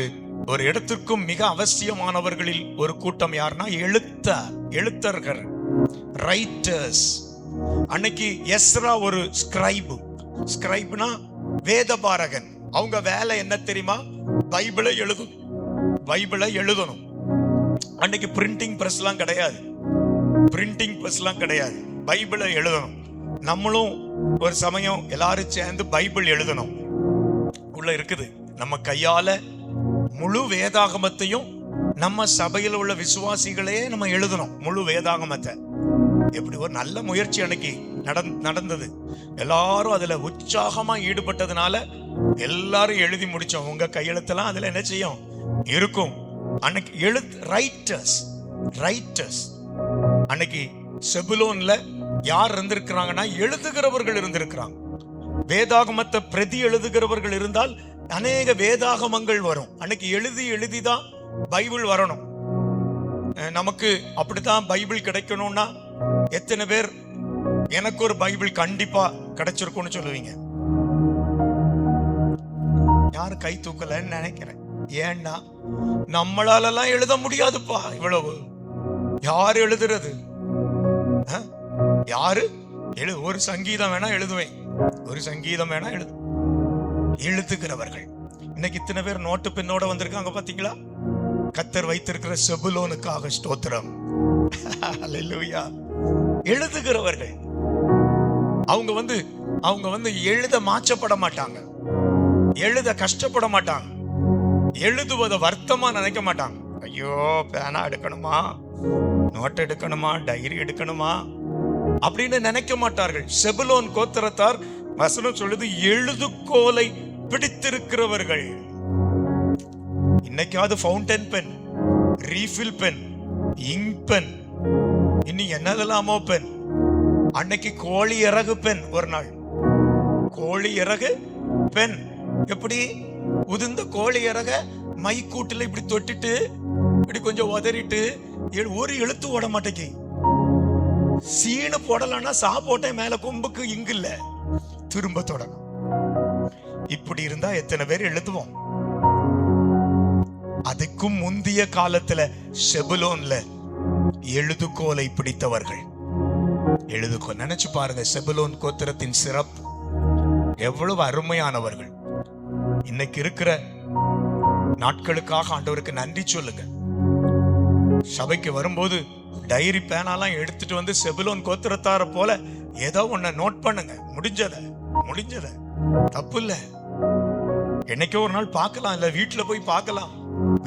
ஒரு இடத்திற்கும் மிக அவசியமானவர்களில் ஒரு கூட்டம் யாருன்னா எழுத்தர்கள், ரைட்டர்ஸ். அன்னைக்கு எஸ்ரா ஒரு ஸ்கிரைப்னா வேதபாரகன். அவங்க வேலை என்ன தெரியுமா? பைபிளை எழுதணும். அன்னைக்கு பிரிண்டிங் பிரஸ்லாம் கிடையாது, பைபிளை எழுதணும். நம்மளும் ஒரு சமயம் எல்லாரும் சேர்ந்து பைபிள் எழுதணும். உள்ள இருக்குது நம்ம கையால முழு வேதாகமத்தையும் நம்ம சபையில் உள்ள விசுவாசிகளே நம்ம எழுதணும், முழு வேதாகமத்தை. எப்படி ஒரு நல்ல முயற்சி அன்னைக்கு நடந்தது. எல்லாரும் அதுல உற்சாகமா ஈடுபட்டதுனால எல்லாரும் எழுதி முடிச்சோம். உங்க கையெழுத்தெல்லாம் அதுல என்ன செய்யும்? இருக்கும். அன்னைக்கு ரைட்டர்ஸ் அன்னைக்கு செபுலோன்ல யார் இருந்திருக்கிறாங்கன்னா எழுதுகிறவர்கள் இருந்திருக்கிறாங்க. வேதாகமத்தை பிரதி எழுதுகிறவர்கள் இருந்தால் அநேக வேதாகமங்கள் வரும். அன்னைக்கு எழுதிதான் பைபிள் வரணும். நமக்கு அப்படித்தான் பைபிள் கிடைக்கணும்னா எத்தனை பேர் எனக்கு ஒரு பைபிள் கண்டிப்பா கிடைச்சிருக்கும்னு சொல்லுவீங்க? யாரும் கை தூக்கலன்னு நினைக்கிறேன். ஏன்னா நம்மளாலெல்லாம் எழுத முடியாதுப்பா. இவ்வளவு யாரு எழுதுறது? யாரு ஒரு சங்கீதம் வேணா எழுதுவேன், எழுதுகிறவர்கள். இன்னைக்கு இத்தனை பேர் நோட்டு பெண்ணோட வந்திருக்காங்க பாத்தீங்களா? கர்த்தர் வைத்திருக்கிற செபுலோனுக்காக ஸ்தோத்திரம். அல்லேலூயா. எழுதுகிறவர்கள் அவங்க வந்து எழுத மாற்றப்பட மாட்டாங்க, எழுத கஷ்டப்பட மாட்டாங்க, எழுதுவதை வருத்தமா நினைக்க மாட்டாங்க. ஐயோ பேனா எடுக்கணுமா, நோட் எடுக்கணுமா, டைரி எடுக்கணுமா அப்படின்னு நினைக்க மாட்டார்கள். செபுலோன் கோத்திரத்தார் வசனம் சொல்லுது எழுதுகோலை பிடித்திருக்கிறவர்கள். இன்னைக்காவது fountain pen, refill pen, ink pen, இன்னும் என்னதெல்லாமோ பென். அன்னைக்கு கோழி இறகு பென். ஒரு நாள் கோழி இறகு பென். எப்படி உதிர்ந்த கோழி இறக மைக்கூட்டுல இப்படி தொட்டிட்டு இப்படி கொஞ்சம் உதறிட்டு ஒரு எழுத்து ஓட மாட்டேங்கி. சீனு போடலன்னா சா போட்டேன் மேல கொம்புக்கு இங்கு இல்ல, திரும்ப தொடரும். இப்படி இருந்தா எத்தனை பேர் எழுதுவோம்? அதுக்கும் முந்திய காலத்துல செபுலோன்ல எழுதுகோலை பிடித்தவர்கள். எழுதுகோல் நினைச்சு பாருங்க. செபுலோன் கோத்திரத்தின் சிறப்பு எவ்வளவு அருமையானவர்கள். இன்னைக்கு இருக்கிற நாட்களுக்காக ஆண்டவருக்கு நன்றி சொல்லுங்க. சபைக்கு வரும்போது டைரி பேனாலாம் எடுத்துட்டு வந்து செபுலோன் கோத்திரத்தார போல ஏதோ ஒன்ன நோட் பண்ணுங்க. முடிஞ்சத தப்பு இல்ல. என்னைக்கோ ஒரு நாள் பார்க்கலாம், இல்ல வீட்டுல போய் பார்க்கலாம்,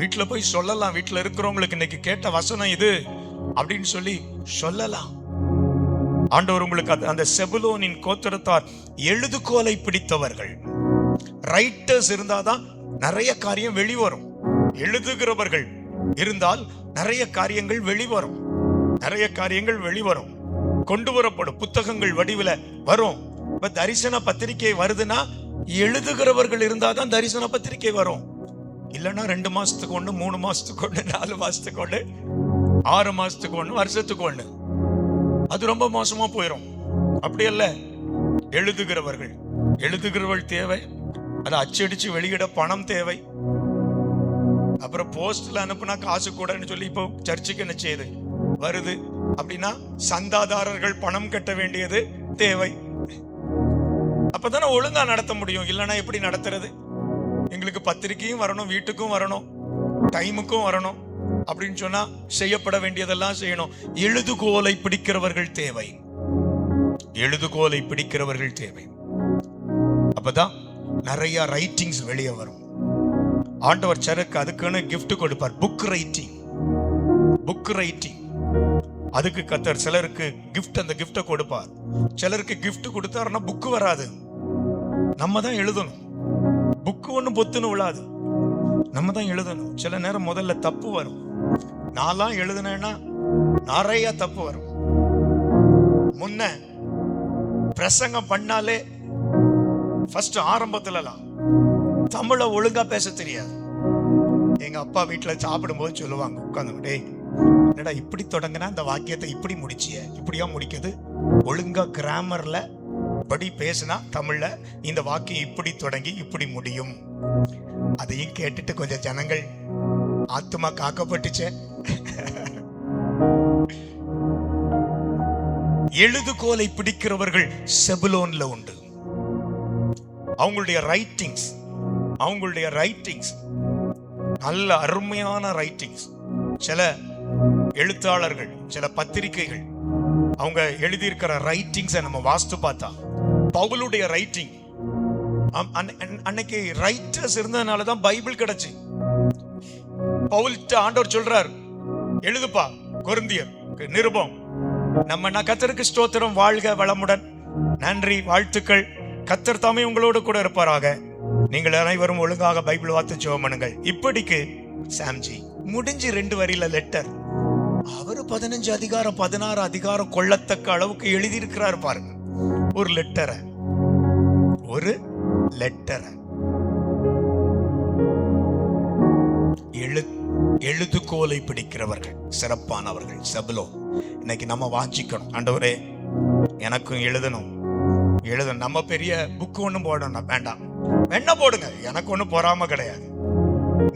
வீட்டுல போய் சொல்லலாம். வீட்டுல இருக்கிறவங்களுக்கு இன்னைக்கு கேட்ட வசனம் இது அப்படின்னு சொல்லலாம். ஆண்டவர் உங்களுக்கு அந்த செபுலோனின் கோத்திரத்தார் எழுதுகோலை பிடித்தவர்கள், ரைட்டர்ஸ் இருந்தாதான் நிறைய காரியம் வெளிவரும். எழுதுகிறவர்கள் இருந்தால் நிறைய காரியங்கள் வெளிவரும், கொண்டு வரப்படும், புத்தகங்கள் வடிவில வரும். இப்ப தரிசன பத்திரிகை வருதுன்னா எழுதுகிறவர்கள் இருந்தாதான் தரிசன பத்திரிகை வரும். இல்லைன்னா 2 மாசத்துக்கு ஒண்ணு, 3 மாசத்துக்கு ஒண்ணு, 4 மாசத்துக்கு ஒண்ணு, 6 மாசத்துக்கு ஒண்ணு, வருஷத்துக்கு ஒண்ணு. அது ரொம்ப மோசமா போயிடும். அப்படி அல்ல. எழுதுகிறவர்கள் தேவை. அதை அச்சடிச்சு வெளியிட பணம் தேவை. அப்புறம் போஸ்ட்ல அனுப்புனா காசு கூடன்னு சொல்லி இப்போ சர்ச்சுக்கு என்ன செய்யுது வருது அப்படின்னா சந்தாதாரர்கள் பணம் கட்ட வேண்டியது தேவை. அப்பதானே ஒழுங்கா நடத்த முடியும். இல்லைன்னா எப்படி நடத்துறது? எங்களுக்கு பத்திரிக்கையும் வரணும், வீட்டுக்கும் வரணும், டைமுக்கும் வரணும் அப்படின்னு சொன்னா செய்யப்பட வேண்டியதெல்லாம் செய்யணும். எழுதுகோலை பிடிக்கிறவர்கள் தேவை. அப்பதான் நிறைய ரைட்டிங்ஸ் வெளியே வரும். ஆண்டவர் சருக்கு அதுக்குன்னு கிஃப்ட் கொடுப்பார். புக் ரைட்டிங் அதுக்கு கர்த்தர் சிலருக்கு அந்த கிஃப்ட கொடுப்பார். சிலருக்கு கிஃப்ட் கொடுத்தாருன்னா புக்கு வராது, நம்ம தான் எழுதணும். புக்கு ஒண்ணு பொத்துன்னு விழாது, நம்ம தான் எழுதணும். சில நேரம் முதல்ல தப்பு வரும். நான்லாம் எழுதுனேன்னா நிறைய தப்பு வரும். முன்ன பிரசங்கம் பண்ணாலே ஃபர்ஸ்ட் ஆரம்பத்துலலாம் தமிழ ஒழுங்கா பேச தெரியாது. எங்க அப்பா வீட்டுல சாப்பிடும் போது சொல்லுவாங்க, உட்காந்து, டேய் என்னடா இப்படி தொடங்கினா இந்த வாக்கியத்தை இப்படி முடிச்சிய, இப்படியா முடிக்கிறது, ஒழுங்கா கிராமர்ல அப்படி பேசினா தமிழ்ல இந்த வாக்கியம் இப்படி தொடங்கி இப்படி முடியும். அதையும் கேட்டுட்டு கொஞ்சம் ஜனங்கள் ஆத்துமா காக்கப்பட்டுச்சே. எழுதுகோலை பிடிக்கிறவர்கள் செபுலோன்ல உண்டு. அவங்களுடைய ரைட்டிங்ஸ் நல்ல அருமையான ரைட்டிங்ஸ். சில எழுத்தாளர்கள், சில பத்திரிகைகள் அவங்க எழுதியிருக்கிற ரைட்டிங்ஸை நம்ம வாசித்து பார்த்தா, பவுலுடைய ரைட்டிங், அன்னைக்கு ரைட்டர்ஸ் இருந்ததுனாலதான் பைபிள் கிடைச்சு. பவுல்கிட்ட ஆண்டவர் சொல்றார், எழுதுப்பா கொரிந்தியர் நிருபம். நம்ம கர்த்தருக்கு ஸ்தோத்திரம், வாழ்க வளமுடன், நன்றி, வாழ்த்துக்கள், கர்த்தர் தாமே உங்களோடு கூட இருப்பாராக, நீங்கள் அனைவரும் ஒழுங்காக பைபிள் வார்த்தை ஜெபம் பண்ணுங்கள். இப்படிக்கு சாம்ஜி முடிஞ்சு 2 வரியில லெட்டர். அவர் 15 அதிகாரம் 16 அதிகாரம் கொள்ளத்தக்க அளவுக்கு எழுதியிருக்கிறார் பாருங்க. ஒரு லெட்டரை எழுதுகோலை பிடிக்கிறவர்கள் சிறப்பானவர்கள் செபுலோன். இன்னைக்கு நம்ம வாஞ்சிக்கணும், ஆண்டவரே எனக்கும் எழுதணும். நம்ம பெரிய புக்கு ஒன்றும் போடணும் வேண்டாம், வேணா போடுங்க, எனக்கு ஒன்றும் பொறாம கிடையாது.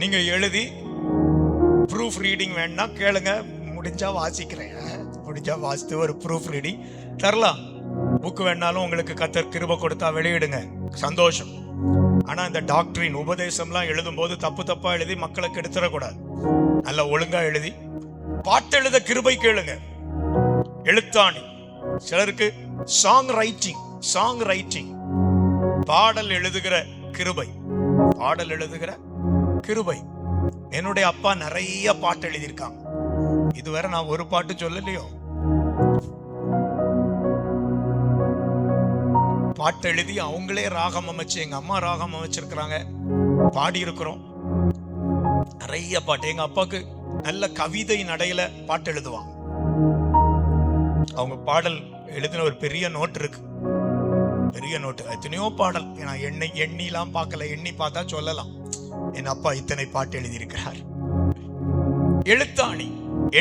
நீங்க எழுதி ப்ரூஃப் ரீடிங் வேணா கேளுங்க, முடிஞ்சா வாசிக்கிறேன், முடிஞ்சா வாசித்து ஒரு ப்ரூஃப் ரீடிங் தரலாம். புக்கு வேணாலும் உங்களுக்கு கர்த்தர் கிருபை கொடுத்தா வெளியிடுங்க, சந்தோஷம். ஆனா இந்த டாக்டரின் உபதேசம்லாம் எழுதும் போது தப்பா எழுதி மக்களுக்கு எடுத்துடக்கூடாது. நல்ல ஒழுங்கா எழுதி பாட்டு எழுத கிருபை கேளுங்க. எழுத்தாணி சிலருக்கு சாங் ரைட்டிங், பாடல் எழுதுகிற கிருபை. என்னுடைய அப்பா நிறைய பாட்டு எழுதியிருக்காங்க. இதுவரை நான் ஒரு பாட்டு சொல்லலையோ. பாட்டு எழுதி அவங்களே ராகம் அமைச்சு, எங்க அம்மா ராகம் அமைச்சிருக்கிறாங்க, பாடி இருக்கிறோம் நிறைய பாட்டு. எங்க அப்பாவுக்கு நல்ல கவிதை நடையில பாட்டு எழுதுவாங்க. அவங்க பாடல் எழுதின ஒரு பெரிய நோட் இருக்கு, எத்தனையோ பாடல். நான் எண்ணிலாம் பார்க்கல, எண்ணி பார்த்தா சொல்லலாம் என் அப்பா இத்தனை பாட்டு எழுதியிருக்கிறார்.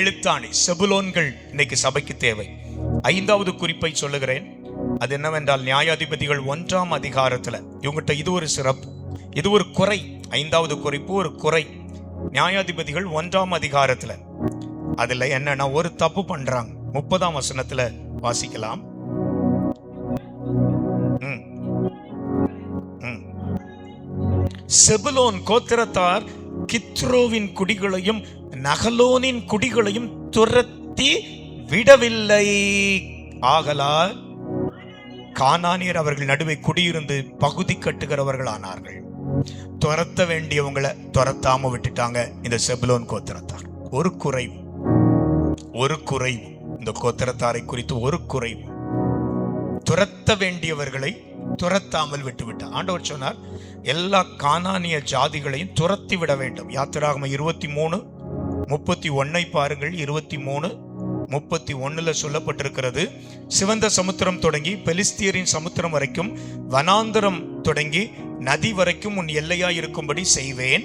எழுத்தாணி செபுலோன்கள் இன்னைக்கு சபைக்கு தேவை. 5வது குறிப்பை சொல்லுகிறேன். அது என்னவென்றால் நியாயாதிபதிகள் 1ஆம் அதிகாரத்துல இவங்கிட்ட இது ஒரு சிறப்பு, இது ஒரு குறை. 5வது குறிப்பு ஒரு குறை. நியாயாதிபதிகள் 1ஆம் அதிகாரத்துல அதுல என்னன்னா ஒரு தப்பு பண்றாங்க. 30ஆம் வசனத்துல வாசிக்கலாம். செபுலோன் கோத்திரத்தார் கித்ரோவின் குடிகளையும் நகலோனின் குடிகளையும் துரத்தி விடவில்லை. ஆகலால் கானானியர் அவர்கள் நடுவே குடியிருந்து பகுதி கட்டுகிறவர்கள் ஆனார்கள். துரத்த வேண்டியவங்களை துரத்தாம விட்டுட்டாங்க இந்த செபுலோன் கோத்திரத்தார். ஒரு குறைவு இந்த கோத்திரத்தாரை குறித்து ஒரு குறைவு. துரத்த வேண்டியவர்களை துரத்தாமல் விட்டுவிட்டார். ஆண்டவர் சொன்னார், எல்லா கானானிய ஜாதிகளையும் துரத்தி விட வேண்டும். யாத்திராகமம் 23:31 பாருங்கள். 23:31 சொல்லப்பட்டிருக்கிறது, சிவந்த சமுத்திரம் தொடங்கி பெலிஸ்தியரின் சமுத்திரம் வரைக்கும், வனாந்தரம் தொடங்கி நதி வரைக்கும் உன் எல்லையாய் இருக்கும்படி செய்வேன்.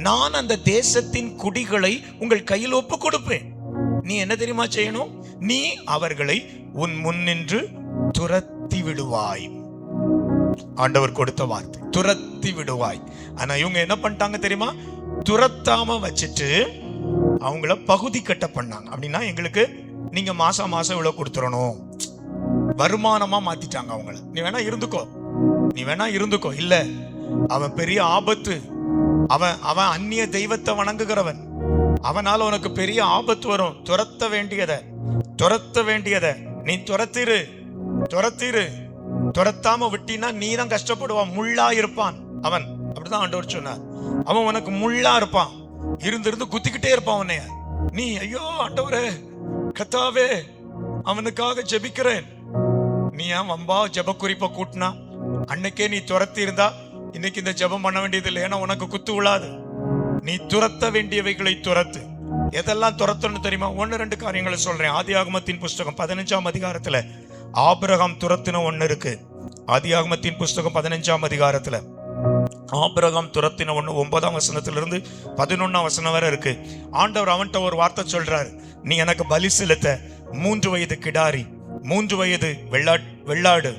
நான் அந்த தேசத்தின் குடிகளை உங்கள் கையில் ஒப்பு கொடுப்பேன். நீ என்ன தெரியுமா செய்யணும்? நீ அவர்களை உன் முன்னின்று துரத்தி விடுவாய். ஆண்டவர் கொடுத்த வார்த்தை, துரத்தி விடுவாய். ஆனா இவங்க என்ன பண்ணிட்டாங்க தெரியுமா? துரத்தாம வச்சுட்டு அவங்கள பகுதி கட்ட பண்ணாங்க. அப்படின்னா எங்களுக்கு நீங்க மாசம் இவ்வளவு கொடுத்துடணும், வருமானமா மாத்திட்டாங்க அவங்கள. நீ வேணா இருந்துக்கோ, இல்ல அவன் பெரிய ஆபத்து, அவன் அந்நிய தெய்வத்தை வணங்குகிறவன், அவனால உனக்கு பெரிய ஆபத்து வரும். துரத்த வேண்டியத நீ துரத்திரு. துரத்தாம விட்டினா நீ தான் கஷ்டப்படுவான், முள்ளா இருப்பான் அவன். அப்படிதான் ஆண்டவர் சொன்னார். அவன் உனக்கு முள்ளா இருப்பான், இருந்து குத்திக்கிட்டே இருப்பான் உன்னைய. நீ ஐயோ ஆண்டவரே கர்த்தாவே அவனுக்காக ஜெபிக்கிறேன். நீ ஏன் வம்பா ஜெப குறிப்பை கூட்டினா? அன்னைக்கே நீ துரத்தி இருந்தா இன்னைக்கு இந்த ஜெபம் பண்ண வேண்டியது இல்லை, ஏன்னா உனக்கு குத்து விழாது. நீ துரத்த வேண்டியவைகளை துரத்து. எதெல்லாம் துரத்தணும் தெரியுமா? 1-2 காரியங்களை சொல்றேன். ஆதியாகமத்தின் புஸ்தகம் 15ஆம் அதிகாரத்துல ஆபிரகாம் துரத்தின ஒண்ணு இருக்கு. ஆதியாகமத்தின் புஸ்தகம் 15ஆம் அதிகாரத்துல ஆபிரகாம் துரத்தின ஒண்ணு 9ஆம் வசனத்திலிருந்து 11ஆம் வசனம் வரை இருக்கு. ஆண்டவர் அவன்கிட்ட ஒரு வார்த்தை சொல்றாரு, நீ எனக்கு பலி செலுத்த 3 வயது கிடாரி, 3 வயது வெள்ளாடு,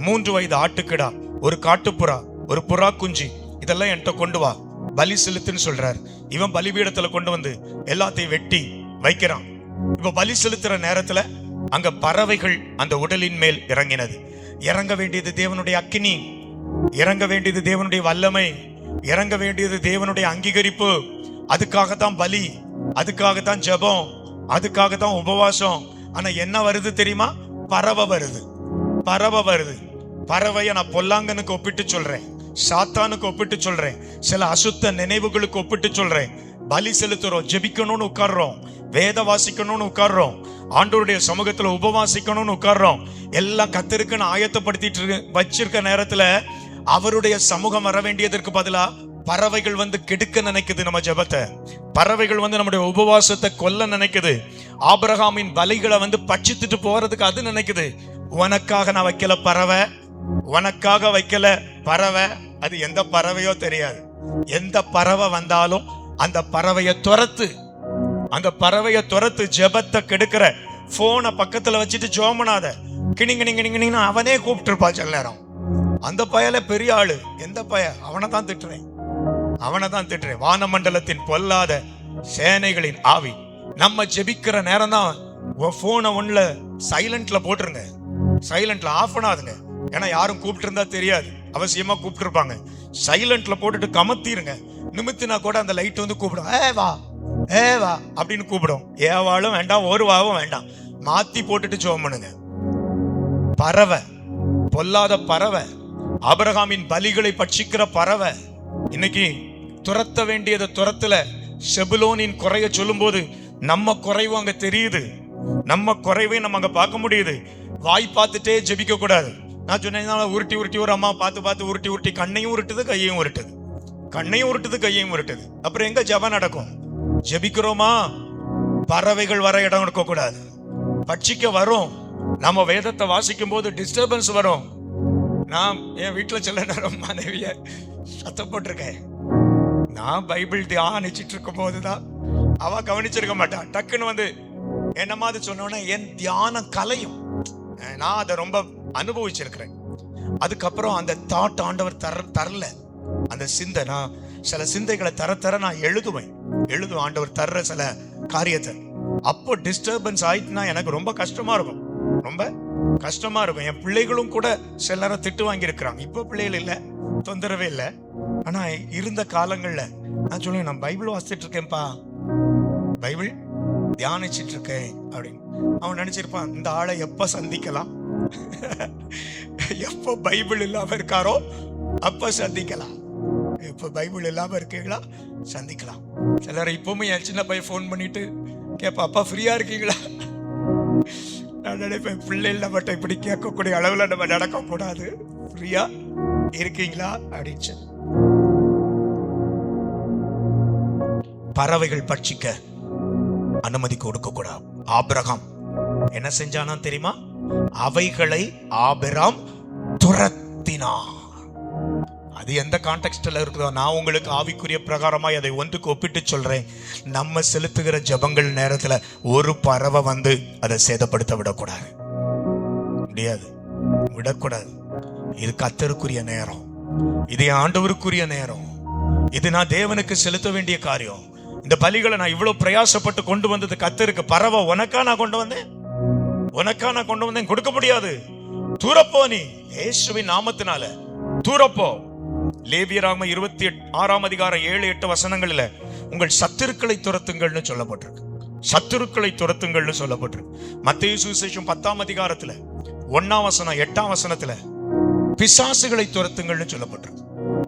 3 வயது ஆட்டுக்கிடா, ஒரு காட்டுப்புறா, ஒரு புறா குஞ்சு, இதெல்லாம் என்கிட்ட கொண்டு வா, பலி செலுத்துன்னு சொல்றாரு. இவன் பலிபீடத்துல கொண்டு வந்து எல்லாத்தையும் வெட்டி வைக்கிறான். இப்ப பலி செலுத்துற நேரத்துல அங்க பறவைகள் அந்த உடலின் மேல் இறங்கினது. இறங்க வேண்டியது தேவனுடைய அக்கினி, இறங்க வேண்டியது தேவனுடைய வல்லமை, இறங்க வேண்டியது தேவனுடைய அங்கீகரிப்பு. அதுக்காகத்தான் பலி, அதுக்காகத்தான் ஜெபம், அதுக்காகத்தான் உபவாசம். ஆனா என்ன வருது தெரியுமா? பறவை வருது, பறவை வருது. பறவைய நான் பொல்லாங்கனுக்கு ஒப்பிட்டு சொல்றேன், சாத்தானுக்கு ஒப்பிட்டு சொல்றேன், சில அசுத்த நினைவுகளுக்கு ஒப்பிட்டு சொல்றேன். பலி செலுத்துறோம், ஜெபிக்கணும்னு உட்கார்றோம், வேத வாசிக்கணும்னு உட்கார்றோம், ஆண்டவருடைய சமூகத்துல உபவாசிக்கணும்னு உட்கார்றோம். எல்லாம் கத்தருக்குன்னு ஆயத்தப்படுத்திட்டு வச்சிருக்க நேரத்துல அவருடைய சமூகம் வர வேண்டியதற்கு பதிலா பறவைகள் வந்து கெடுக்க நினைக்குது நம்ம ஜெபத்தை. பறவைகள் வந்து நம்முடைய உபவாசத்தை கொல்ல நினைக்குது. ஆபிரகாமின் பலிகளை வந்து பட்சித்துட்டு போறதுக்கு அது நினைக்குது. உனக்காக நான் வைக்கல பறவை, உனக்காக வைக்கல பறவை. அது எந்த பறவையோ தெரியாது. எந்த பறவை வந்தாலும் அந்த பறவையை துரத்து, அந்த பறவையை துரத்து. ஜெபத்தை கெடுக்கிற போனை பக்கத்துல வச்சுட்டு ஜோமனாத, கிணிங்க அவனே கூப்பிட்டு இருப்பா சில நேரம். அந்த பயல பெரிய ஆளு, எந்த பய? அவனை தான் திட்டுறேன், அவனை தான் திட்டுறேன். வானமண்டலத்தின் பொல்லாத சேனைகளின் ஆவி. நம்ம ஜெபிக்கிற நேரம் தான் போனை ஒண்ணுல சைலண்ட்ல போட்டுருங்க, சைலண்ட்ல ஆஃப் பண்ணாதுங்க. ஏன்னா யாரும் கூப்பிட்டு இருந்தா தெரியாது, அவசியமா கூப்பிட்டு இருப்பாங்க. சைலண்ட்ல போட்டுட்டு கமத்திருங்க. நிமித்தினா கூட அந்த லைட் வந்து கூப்பிடும், ஏ வா ஏ வா அப்படின்னு கூப்பிடும். ஏவாளும் வேண்டாம், ஒரு வாவும் வேண்டாம், மாத்தி போட்டுட்டு ஜெபம் பண்ணுங்க. பறவை, பொல்லாத பறவை, ஆபிரகாமின் பலிகளை பட்சிக்கிற பறவை. இன்னைக்கு துரத்த வேண்டியதை துரத்துல. செபுலோனின் குறைய சொல்லும் போது நம்ம குறைவும் அங்க தெரியுது, நம்ம குறைவை நம்ம அங்க பார்க்க முடியுது. வாய் பார்த்துட்டே ஜெபிக்க கூடாது. நான் சொன்னேன், உருட்டி உருட்டி ஒரு அம்மா பார்த்து உருட்டி உருட்டி கண்ணையும் உருட்டுது, கையையும் உருட்டுது, கண்ணையும் உருட்டுது, கையையும் உருட்டுது. அப்புறம் எங்க ஜெபம் நடக்கும்? ஜெபிக்கிறோமா? பறவைகள் வர இடம் கொடுக்க கூடாது. பட்சிக்க வரும். நம்ம வேதத்தை வாசிக்கும் போது டிஸ்டர்பன்ஸ் வரும். நான் என் வீட்டுல சில நேரம் மனைவிய சத்தம் போட்டிருக்கேன். நான் பைபிள் தியானிச்சிட்டு இருக்கும் போதுதான் அவ கவனிச்சிருக்க மாட்டான். டக்குன்னு வந்து என்னமா அது சொன்னோன்னா என் தியானம் கலையும். நான் அதை ரொம்ப அனுபவிச்சிருக்கிறேன். அதுக்கப்புறம் அந்த தாட் ஆண்டவர் தரல. அந்த சிந்தை, நான் சில சிந்தைகளை தர நான் எழுதுவேன் ஆண்டவர் தர்ற சில காரியத்தை. அப்போ டிஸ்டர்பன்ஸ் ஆயிட்டுனா எனக்கு ரொம்ப கஷ்டமா இருக்கும், ரொம்ப கஷ்டமா இருக்கும். என் பிள்ளைகளும் கூட சில நேரம் திட்டு வாங்கி இருக்கிறாங்க. இப்போ பிள்ளைகள் இல்லை, தொந்தரவே இல்லை. ஆனா இருந்த காலங்கள்ல நான் சொல்லுவேன், நான் பைபிள் வாசிச்சுட்டு இருக்கேன்ப்பா, பைபிள் தியானிச்சிட்டு இருக்கேன் அப்படின்னு. அவன் நினைச்சிருப்பான், இந்த ஆளை எப்ப சந்திக்கலாம், எப்ப பைபிள் இல்லாம இருக்காரோ அப்ப சந்திக்கலாம், எப்ப பைபிள் இல்லாம இருக்கீங்களா சந்திக்கலாம். சிலர் இப்பவுமே என் சின்ன பையன் போன் பண்ணிட்டு கேப்பா, அப்பா ஃப்ரீயா இருக்கீங்களா? நான் நினைப்பேன், பிள்ளைகள் நம்மகிட்ட இப்படி கேட்கக்கூடிய அளவுல நம்ம நடக்க கூடாது. ஃப்ரீயா இருக்கீங்களா அப்படின்னு. பறவைகள் பட்சிக்க அனுமதி கொடுக்க கூடாது. ஆபிரகாம் என்ன செஞ்சானா தெரியுமா? அவைகளை ஆபிரகாம் துரத்தினான். அது எந்த கான்டெக்ஸ்ட்ல இருக்குதோ நான் உங்களுக்கு ஆவிக்குரிய பிரகாரமாய் அதை ஒன்றுக்கு ஒப்பிட்டு சொல்றேன். நம்ம செலுத்துகிற ஜபங்கள் நேரத்துல ஒரு பறவை வந்து அதை சேதப்படுத்த விடக்கூடாது, முடியாது, விடக்கூடாது. இது கர்த்தருக்குரிய நேரம், இது ஆண்டவருக்குரிய நேரம், இது நான் தேவனுக்கு செலுத்த வேண்டிய காரியம். இந்த பலிகளை நான் இவ்வளவு பிரயாசப்பட்டு கொண்டு வந்தது கர்த்தருக்கு. பறவை உனக்கா நான் கொண்டு வந்தேன், உனக்கா நான் கொண்டு வந்தேன், கொடுக்க முடியாது. தூரப்போ, நீ இயேசுவின் நாமத்தினால தூரப்போ. லேவியராகமம் 26ஆம் அதிகாரம் 7-8 வசனங்களில் உங்கள் சத்துருக்களை துரத்துங்கள்னு சொல்லப்பட்டிருக்கு. சத்துருக்களை துரத்துங்கள்னு சொல்லப்பட்டிருக்கு. மத்தேயு சுவிசேஷம் 10ஆம் அதிகாரத்துல 1ஆம் வசனம் 8ஆம் வசனத்துல பிசாசுகளை துரத்துங்கள்னு சொல்லப்பட்டிருக்கு.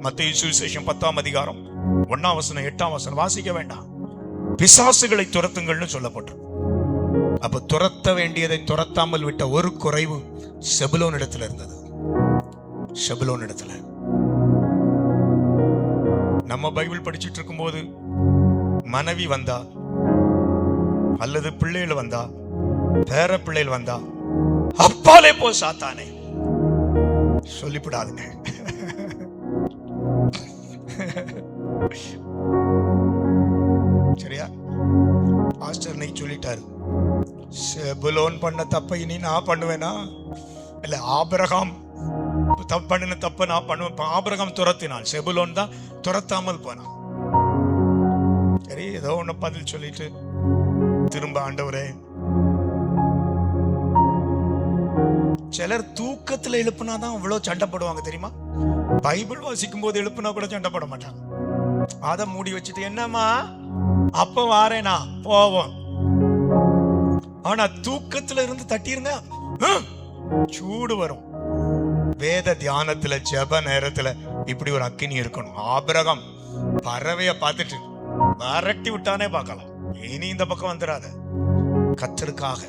மத்தேயு சுவிசேஷம் 10ஆம் அதிகாரம் 1ஆம் வசனம் 8ஆம் வசனம் வாசிக்க வேண்டாம். பிசாசுகளை துரத்துங்கள்னு சொல்லப்பட்டிருக்கு. அப்ப துரத்த வேண்டியதை துரத்தாமல் விட்ட ஒரு குறைவு செபுலோன் இடத்துல இருந்தது. செபுலோன் இடத்துல நம்ம பைபிள் படிச்சுட்டு இருக்கும் போது மனைவி வந்தா அல்லது பிள்ளைகள் வந்தா, பேர பிள்ளைகள் வந்தா, அப்பாலே போ சாத்தானே சொல்லிவிடாதுங்க. சரியா? பாஸ்டர் நீ சொல்லிட்டாரு, செபுலோன் பண்ண தப்பை இனி நான் பண்ணுவேனா? இல்ல ஆபிரகாம் பண்ணின தப்ப நான் பண்ணுவேன். ஆபிரகாம் துரத்தினான், செபுலோன் தான் துரத்தாமல் போனான். சரி, ஏதோ ஒண்ணு பதில் சொல்லிட்டு திரும்ப ஆண்டவரே. சிலர் தூக்கத்துல எழுப்புனாதான் அவ்வளவு சண்டை போடுவாங்க தெரியுமா? பைபிள் வாசிக்கும் போது எழுப்புனா கூட சண்டை போட மாட்டாங்க. அதை மூடி வச்சுட்டு என்னம்மா அப்ப வாரேனா போவோம். ஆனா தூக்கத்துல இருந்து தட்டிருங்க சூடு வரும். வேத தியானத்துல ஜெப நேரத்துல இப்படி ஒரு அக்கினி இருக்கணும். ஆபிரகாம் பறவைய பார்த்துட்டு விரட்டி விட்டானே பார்க்கலாம். இனி இந்த பக்கம் வந்துடாத. கர்த்தருக்காக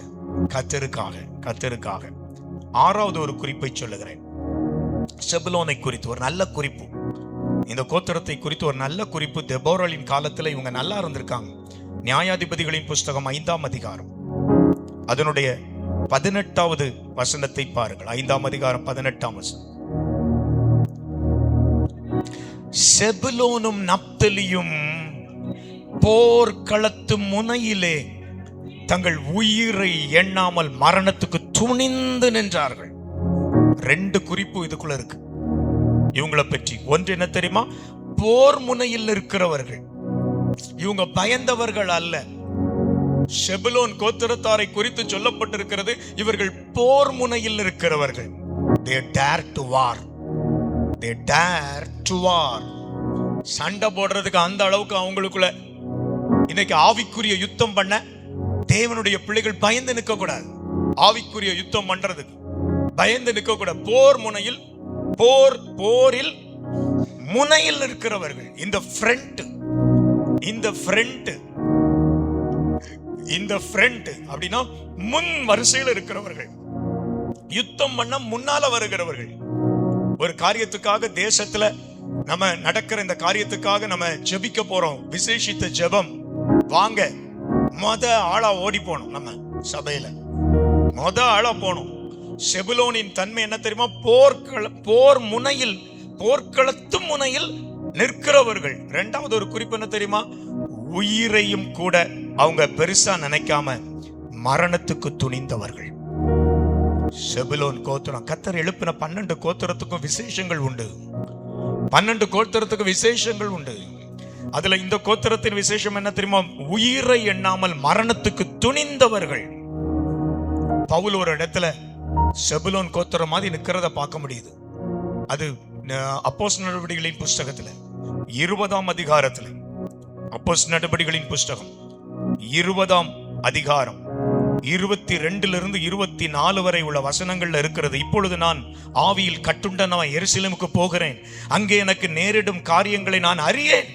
கர்த்தருக்காக கர்த்தருக்காக. ஆறாவது ஒரு குறிப்பை சொல்லுகிறேன். செபுலோனை குறித்து ஒரு நல்ல குறிப்பு, இந்த கோத்திரத்தை குறித்து ஒரு நல்ல குறிப்பு. தெபோராளின் காலத்துல இவங்க நல்லா இருந்திருக்காங்க. நியாயாதிபதிகளின் புஸ்தகம் 5ஆம் அதிகாரம் அதனுடைய 18வது வசனத்தை பாருங்கள். 5ஆம் அதிகாரம் 18ஆம் வசனம். செபுலோனும் நப்தலியும் போர்க்களத்து முனையிலே தங்கள் உயிரை எண்ணாமல் மரணத்துக்கு துணிந்து நின்றார்கள். 2 குறிப்பு இதுக்குள்ள இருக்கு இவங்களை பற்றி. ஒன்று என்ன தெரியுமா? போர் முனையில் இருக்கிறவர்கள். இவங்க பயந்தவர்கள் அல்ல. செபுலோன் கோத்திரத்தாரை குறித்து சொல்லப்பட்டிருக்கிறது, இவர்கள் போர் முனையில் இருக்கிறவர்கள். They dare to war. They dare to war. சண்டை போடுறதுக்கு அந்த அளவுக்கு அவங்களுக்குள்ள. இன்னைக்கு ஆவிக்குரிய யுத்தம் பண்ண தேவனுடைய பிள்ளைகள் பயந்து நிற்க கூடாது. ஆவிக்குரிய யுத்தம் பண்றதுக்கு பயந்து நிற்க கூடாது. போர் முனையில், போரில் முனையில் இருக்கிறவர்கள். இந்த ஃப்ரண்ட் அப்படின்னா முன் வரிசையில் இருக்கிறவர்கள், யுத்தம் பண்ண முன்னால வருகிறவர்கள். ஒரு காரியத்துக்காக தேசத்துல நம்ம நடக்கிற இந்த காரியத்துக்காக நம்ம ஜெபிக்க போறோம். விசேஷித்த ஜெபம். வாங்க, மொத ஆளா ஓடி போனோம். நம்ம சபையில மொத ஆளா போனோம். செபுலோனின் தன்மை என்ன தெரியுமா? போர் முனையில், போர்க்களத்து முனையில் நிற்கிறவர்கள். 2வது ஒரு குறிப்பு என்ன தெரியுமா? உயிரையும் கூட அவங்க பெருசா நினைக்காம மரணத்துக்கு துணிந்தவர்கள். செபுலோன் கோத்திரம். கர்த்தர் எழுப்பின 12 கோத்திரத்துக்கும் விசேஷங்கள் உண்டு. 12 கோத்திரத்துக்கு விசேஷங்கள் உண்டு. அதுல இந்த கோத்திரத்தின் விசேஷம் என்ன தெரியுமா? உயிரை எண்ணாமல் மரணத்துக்கு துணிந்தவர்கள். பவுல் ஒரு இடத்துல செபுலோன் கோத்திரம் மாதிரி நிற்கிறத பார்க்க முடியுது. அது அப்போஸ்தலர் நடவடிக்கைகளின் புஸ்தகத்துல 20ஆம் அதிகாரத்துல, அப்போஸ்தலர் நடவடிக்கைகளின் புஸ்தகம் 20ஆம் அதிகாரம் 22 24 வரை உள்ள வசனங்கள்ல இருக்கிறது. இப்பொழுது நான் ஆவியில் கட்டுண்டவனாய் எருசலேமுக்கு போகிறேன். அங்கே எனக்கு நேரிடும் காரியங்களை நான் அறியேன்.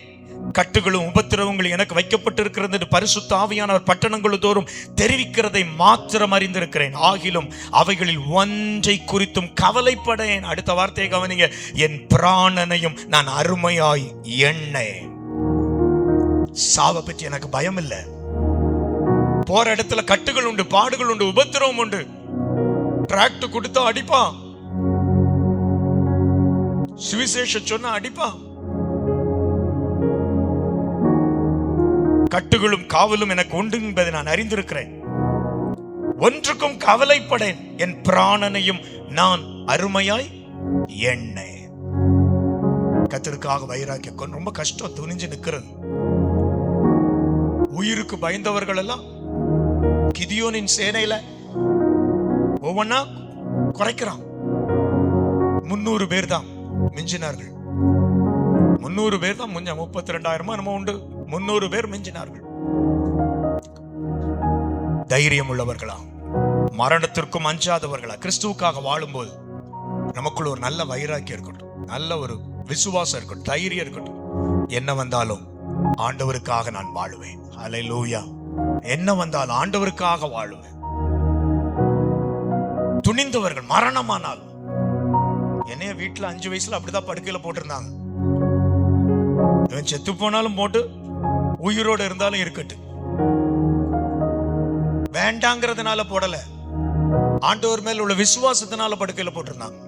கட்டுகளும் உபத்திரவங்களும் எனக்கு வைக்கப்பட்டிருக்கிறது என்று பரிசுத்த ஆவியானவர் பட்டணங்கள் தோறும் தெரிவிக்கிறதை மாத்திரம் அறிந்திருக்கிறேன். ஆகிலும் அவைகளில் ஒன்றை குறித்தும் கவலைப்படேன். அடுத்த வார்த்தையை கவனிங்க. என் பிராணனையும் நான் அருமையாய் எண்ணேன். சாவை பற்றி எனக்கு பயம் இல்லை. போற இடத்துல கட்டுகள் உண்டு, பாடுகள் உண்டு, உபத்திரவம் உண்டு. டிராக்ட் கொடுத்தா அடிப்பான், சுவிசேஷ சொன்னா அடிப்பான். கட்டுகளும் காவலும் எனக்கு உண்டு என்பதை நான் அறிந்திருக்கிறேன். ஒன்றுக்கும் கவலைப்படேன். என் பிராணனையும் நான் அருமையாய் எண்ணேன். கர்த்தருக்காக வைராக்கியம். ரொம்ப கஷ்டம் துணிஞ்சு நிற்கிறது. உயிருக்கு பயந்தவர்கள் எல்லாம் கிதியோனின் சேனையில ஒவ்வொன்னா குறைக்கிறான். 300 பேர் தான் மிஞ்சினார்கள். 300 பேர் தான். 32,000 நம்ம உண்டு. 300 பேர் மிஞ்சினார்கள். தைரியம் உள்ளவர்களா, மரணத்திற்கும் அஞ்சாதவர்களா, கிறிஸ்துவுக்காக வாழும்போது நமக்குள்ள ஒரு நல்ல வைராக்கியம் இருக்கட்டும், நல்ல ஒரு விசுவாசம் இருக்கட்டும், தைரியம் இருக்கட்டும். என்ன வந்தாலும் ஆண்டவருக்காக நான் வாழுவேன். ஹல்லேலூயா. என்ன வந்தாலும் ஆண்டவருக்காக வாழுவேன். துணிந்தவர்கள். மரணமானால் என்னைய வீட்டுல 5 வயசுல அப்படிதான் படுக்கையில போட்டிருந்தாங்க. இவன் செத்து போனாலும் போட்டு, உயிரோடு இருந்தாலும் இருக்கட்டு, வேண்டாங்கிறதுனால போடல, ஆண்டவர் மேல் உள்ள விசுவாசத்தினால படுக்கையில போட்டிருந்தாங்க.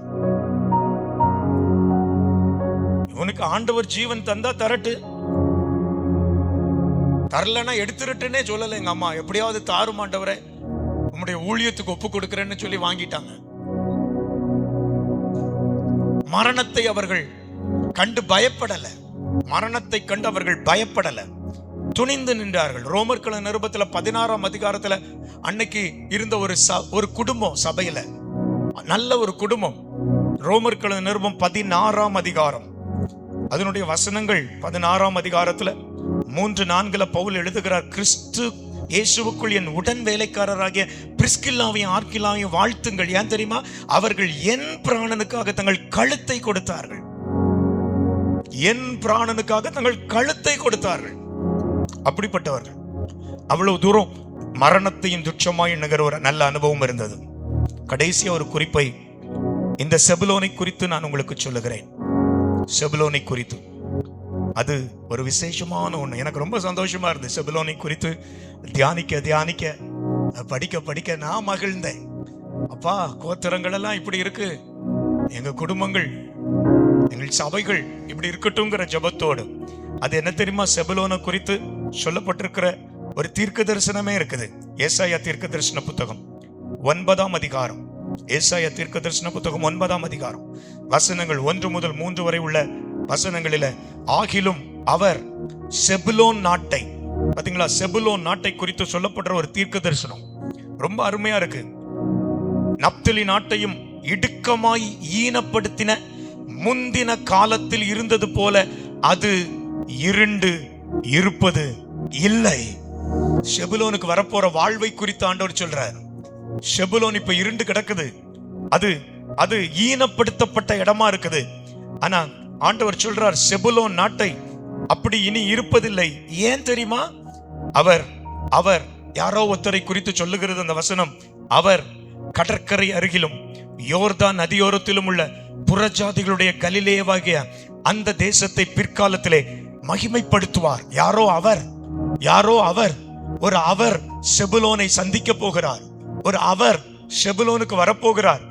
இவனுக்கு ஆண்டவர் ஜீவன் தந்தா தரட்டு, தரலன்னா எடுத்துருட்டுன்னே சொல்லல. எங்க அம்மா எப்படியாவது தாரும் ஆண்டவரே, உம்முடைய ஊழியத்துக்கு ஒப்பு கொடுக்கிறேன்னு சொல்லி வாங்கிட்டாங்க. மரணத்தை அவர்கள் கண்டு பயப்படல. மரணத்தை கண்டு அவர்கள் பயப்படல, துணிந்து நின்றார்கள். ரோமர்கள் நிருபத்துல 16ஆம் அதிகாரத்துல அன்னைக்கு இருந்த ஒரு குடும்பம், சபையில நல்ல ஒரு குடும்பம். ரோமர்கள் நிருபம் 16ஆம் அதிகாரம் அதனுடைய வசனங்கள் 16ஆம் அதிகாரத்துல 3-4 பவுல் எழுதுகிறார், கிறிஸ்து இயேசுவுக்குள் என் உடன் வேலைக்காரராகிய பிரிஸ்கில்லாவையும் ஆர்கிலாவையும் வாழ்த்துங்கள். ஏன் தெரியுமா? அவர்கள் என் பிராணனுக்காக தங்கள் கழுத்தை கொடுத்தார்கள். என் பிராணனுக்காக தங்கள் கழுத்தை கொடுத்தார்கள். அப்படிப்பட்டவர்கள். அவ்வளவு தூரம் மரணத்தையும் துச்சமாய் எண்ணுகிற ஒரு நல்ல அனுபவம் இருந்தது. கடைசியா ஒரு குறிப்பை இந்த செபுலோனை குறித்து நான் உங்களுக்கு சொல்லுகிறேன். செபுலோனை குறித்து அது ஒரு விசேஷமான ஒண்ணு. எனக்கு ரொம்ப சந்தோஷமா இருந்தது செபுலோனை குறித்து தியானிக்க படிக்க நான் மகிழ்ந்தேன். அப்பா, கோத்திரங்கள் எல்லாம் இப்படி இருக்கு, எங்க குடும்பங்கள், எங்கள் சபைகள் இப்படி இருக்கட்டும்ங்கிற ஜெபத்தோடு. அது என்ன தெரியுமா? செபுலோனை குறித்து சொல்லப்பட்டிருக்கிற ஒரு தீர்க்க தரிசனமே இருக்குது. ஏசாயா தீர்க்க தரிசன புத்தகம் 9ஆம் அதிகாரம். ஏசாயா தீர்க்க தரிசன புத்தகம் 9ஆம் அதிகாரம் வசனங்கள் 1 முதல் 3 வரை உள்ள வசனங்களில, ஆகிலும் அவர் செபுலோன் நாட்டை, பாத்தீங்களா, செபுலோன் நாட்டை குறித்து சொல்லப்படுற ஒரு தீர்க்க தரிசனம் ரொம்ப அருமையா இருக்கு. நப்தலி நாட்டையும் இடுக்கமாய் ஈனப்படுத்தின முந்தின காலத்தில் இருந்தது போல அது இருண்டு இருப்பது இல்லை. செபுலோனுக்கு வரப்போற வாழ்வை குறித்து ஆண்டவர் சொல்றார். செபுலோன் இப்ப இருண்டு கிடக்குது, அது ஈனப்படுத்தப்பட்ட இடமா இருக்குது. ஆனா ஆண்டவர் சொல்றார், செபுலோன் நாட்டை அப்படி இனி இருப்பதில்லை. ஏன் தெரியுமா? அவர் யாரோ ஒருத்தரை குறித்து சொல்லுகிறது அந்த வசனம். அவர் கடற்கரை அருகிலும் யோர்தான் நதியோரத்திலும் உள்ள புறஜாதிகளுடைய கலிலேயவாகிய அந்த தேசத்தை பிற்காலத்திலே மகிமைப்படுத்துவார். யாரோ அவர் ஒரு அவர் செபுலோனை சந்திக்க போகிறார். ஒரு அவர் செபுலோனுக்கு வரப்போகிறார்.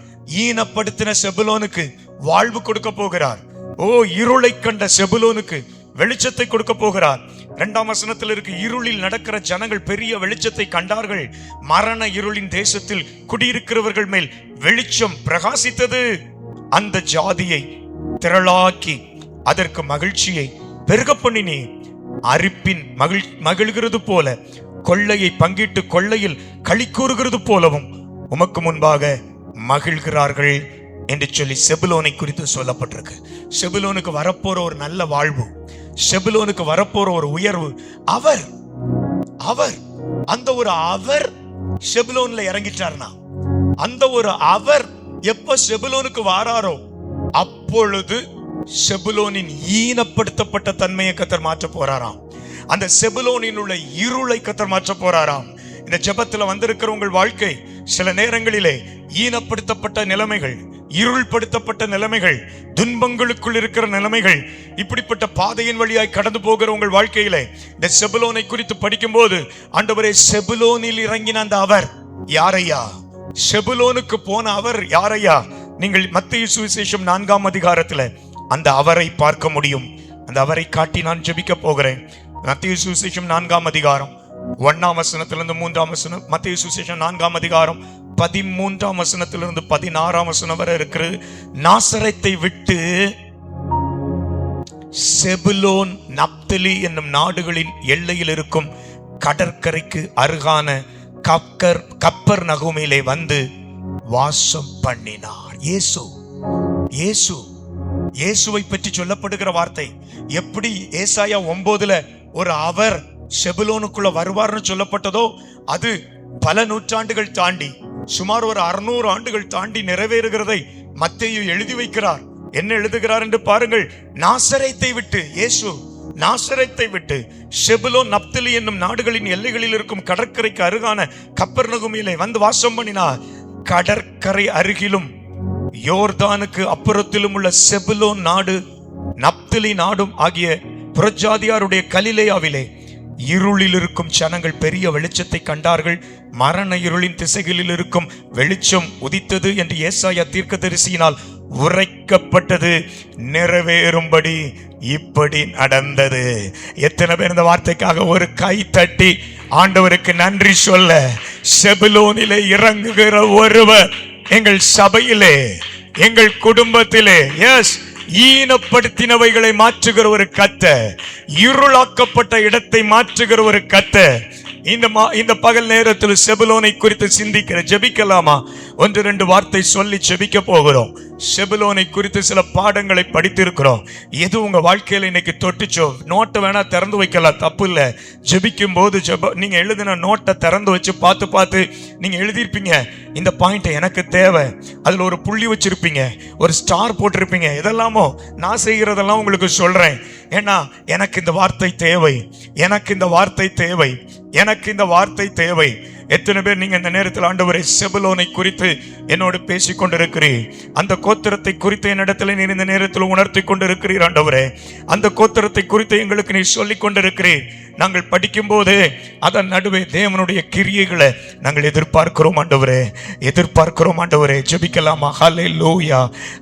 ஈனப்படுத்தின செபுலோனுக்கு வாழ்வு கொடுக்க போகிறார். ஓ, இருளை கண்ட செபுலோனுக்கு வெளிச்சத்தை கொடுக்க போகிறார். 2ஆம் வசனத்தில் இருக்கு, இருளில் நடக்கிற ஜனங்கள் பெரிய வெளிச்சத்தை கண்டார்கள். மரண இருளின் தேசத்தில் குடியிருக்கிறவர்கள் மேல் வெளிச்சம் பிரகாசித்தது. அந்த ஜாதியை திரளாக்கி அதற்கு மகிழ்ச்சியை பெருக பண்ணினே. அரிப்பின் மகிழ்கிறது போல, கொள்ளையை பங்கிட்டு கொள்ளையில் களி கூறுகிறது போலவும் உமக்கு முன்பாக மகிழ்கிறார்கள் என்று சொல்லி செபுலோனை குறித்து சொல்லப்பட்டிருக்கு. செபுலோனுக்கு வரப்போற ஒரு நல்ல வாழ்வு, செபுலோனுக்கு வரப்போற ஒரு உயர்வு, அவர் அந்த ஒரு அவர் செபுலோன்ல இறங்கிட்டார்னா, அந்த ஒரு அவர் எப்ப செபுலோனுக்கு வாராரோ அப்பொழுது செபுலோனின் ஈனப்படுத்தப்பட்ட தன்மையை கர்த்தர் மாற்ற போறாராம். அந்த செபுலோனின் உள்ள இருளை கர்த்தர் மாற்ற போறாராம். இந்த ஜெபத்துல வந்திருக்கிற உங்கள் வாழ்க்கை சில நேரங்களிலே ஈனப்படுத்தப்பட்ட நிலைமைகள், இருள்படுத்தப்பட்ட நிலைமைகள், துன்பங்களுக்குள் இருக்கிற நிலைமைகள், இப்படிப்பட்ட பாதையின் வழியாய் கடந்து போகிற உங்கள் வாழ்க்கையிலே இந்த செபுலோனை குறித்து படிக்கும் போது, ஆண்டவரே, செபுலோனில் இறங்கின அந்த அவர் யாரையா? செபுலோனுக்கு போன அவர் யாரையா? நீங்கள் மத்தேயு சுவிசேஷம் 4ஆம் அதிகாரத்துல அந்த அவரை பார்க்க முடியும். அந்த அவரை காட்டி நான் ஜெபிக்க போகிறேன். மத்தேயு சுவிசேஷம் 4ஆம் அதிகாரம் 1ஆம் வசனத்திலிருந்து 3ஆம் வசனம். மத்தேயு சுவிசேஷம் 4ஆம் அதிகாரம் 13ஆம் வசனத்திலிருந்து 16ஆம் வசனம் வரை இருக்கிறது. நாசரேத்தை விட்டு செபுலோன், நப்தலி என்னும் நாடுகளின் எல்லையில் இருக்கும் கடற்கரைக்கு அருகான கப்பர் நகுமிலே வந்து வாசம் பண்ணினார். இயேசுவை பற்றி சொல்லப்படுகிற வார்த்தை எப்படி ஏசாயா 9ல ஒரு அவர் செபுலோனுக்குள்ள வருவார்னு சொல்லப்பட்டதோ, அது பல நூற்றாண்டுகள் தாண்டி, சுமார் ஒரு 600 ஆண்டுகள் தாண்டி நிறைவேறுகிறதை மத்தேயு எழுதி வைக்கிறார். என்ன எழுதுகிறார் என்று பாருங்கள். நாசரேத்தை விட்டு, இயேசு நாசரேத்தை விட்டு செபுலோன், நப்தலி என்னும் நாடுகளின் எல்லைகளில் இருக்கும் கடற்கரைக்கு அருகான கப்பர்நகுமிலே வந்து வாசம் பண்ணினார். கடற்கரை அருகிலும் யோர்தானுக்கு அப்புறத்திலும் உள்ள செபுலோன் நாடு, நப்தலி நாடும் ஆகிய புறஜாதியாருடைய கலிலேயாவிலே இருளில் இருக்கும் ஜனங்கள் பெரிய வெளிச்சத்தை கண்டார்கள். மரண இருளின் திசைகளில் இருக்கும் வெளிச்சம் உதித்தது என்று ஏசாயா தீர்க்கதரிசியினால் உரைக்கப்பட்டது நிறைவேறும்படி இப்படி நடந்தது. எத்தனை பேர் இந்த வார்த்தைக்காக ஒரு கை தட்டி ஆண்டவருக்கு நன்றி சொல்ல? செபுலோனிலே இறங்குகிற ஒருவர் எங்கள் சபையிலே எங்கள் குடும்பத்திலே எஸ் ஈனப்படுத்தினவைகளை மாற்றுகிற ஒரு கர்த்தர், இருளாக்கப்பட்ட இடத்தை மாற்றுகிற ஒரு கர்த்தர். இந்த பகல் நேரத்தில் செபுலோனை குறித்து சிந்திக்கிற ஜெபிக்கலாமா? 1-2 வார்த்தை சொல்லி ஜெபிக்க போகிறோம். செபுலோனை குறித்து சில பாடங்களை படித்திருக்கிறோம். எது உங்க வாழ்க்கையில இன்னைக்கு தொட்டுச்சோ, நோட்டை வேணா திறந்து வைக்கலாம், தப்பு இல்லை. ஜெபிக்கும் போது நீங்க எழுதின நோட்டை திறந்து வச்சு பார்த்து நீங்க எழுதியிருப்பீங்க, இந்த பாயிண்ட் எனக்கு தேவை. அதுல ஒரு புள்ளி வச்சிருப்பீங்க, ஒரு ஸ்டார் போட்டிருப்பீங்க. இதெல்லாமோ நான் செய்கிறதெல்லாம் உங்களுக்கு சொல்றேன். ஏன்னா எனக்கு இந்த வார்த்தை தேவை, எனக்கு இந்த வார்த்தை தேவை, எனக்கு இந்த வார்த்தை தேவை. எத்தனை பேர் நீங்க இந்த நேரத்தில் ஆண்டவரே செபுலோனை குறித்து என்னோடு பேசிக் கொண்டிருக்கிறீர், அந்த கோத்திரத்தை குறித்து என்னிடத்தில் நீர் இந்த நேரத்தில் உணர்த்தி கொண்டிருக்கிறீர். ஆண்டவரே அந்த கோத்திரத்தை குறித்து எங்களுக்கு நீர் சொல்லிக் கொண்டிருக்கிறீர். நாங்கள் படிக்கும் போதே அதன் நடுவே தேவனுடைய கிரியைகளை நாங்கள் எதிர்பார்க்கிறோம் ஆண்டவரே, எதிர்பார்க்கிறோம் ஆண்டவரே. ஜெபிக்கலாமா? ஹல்லேலூயா,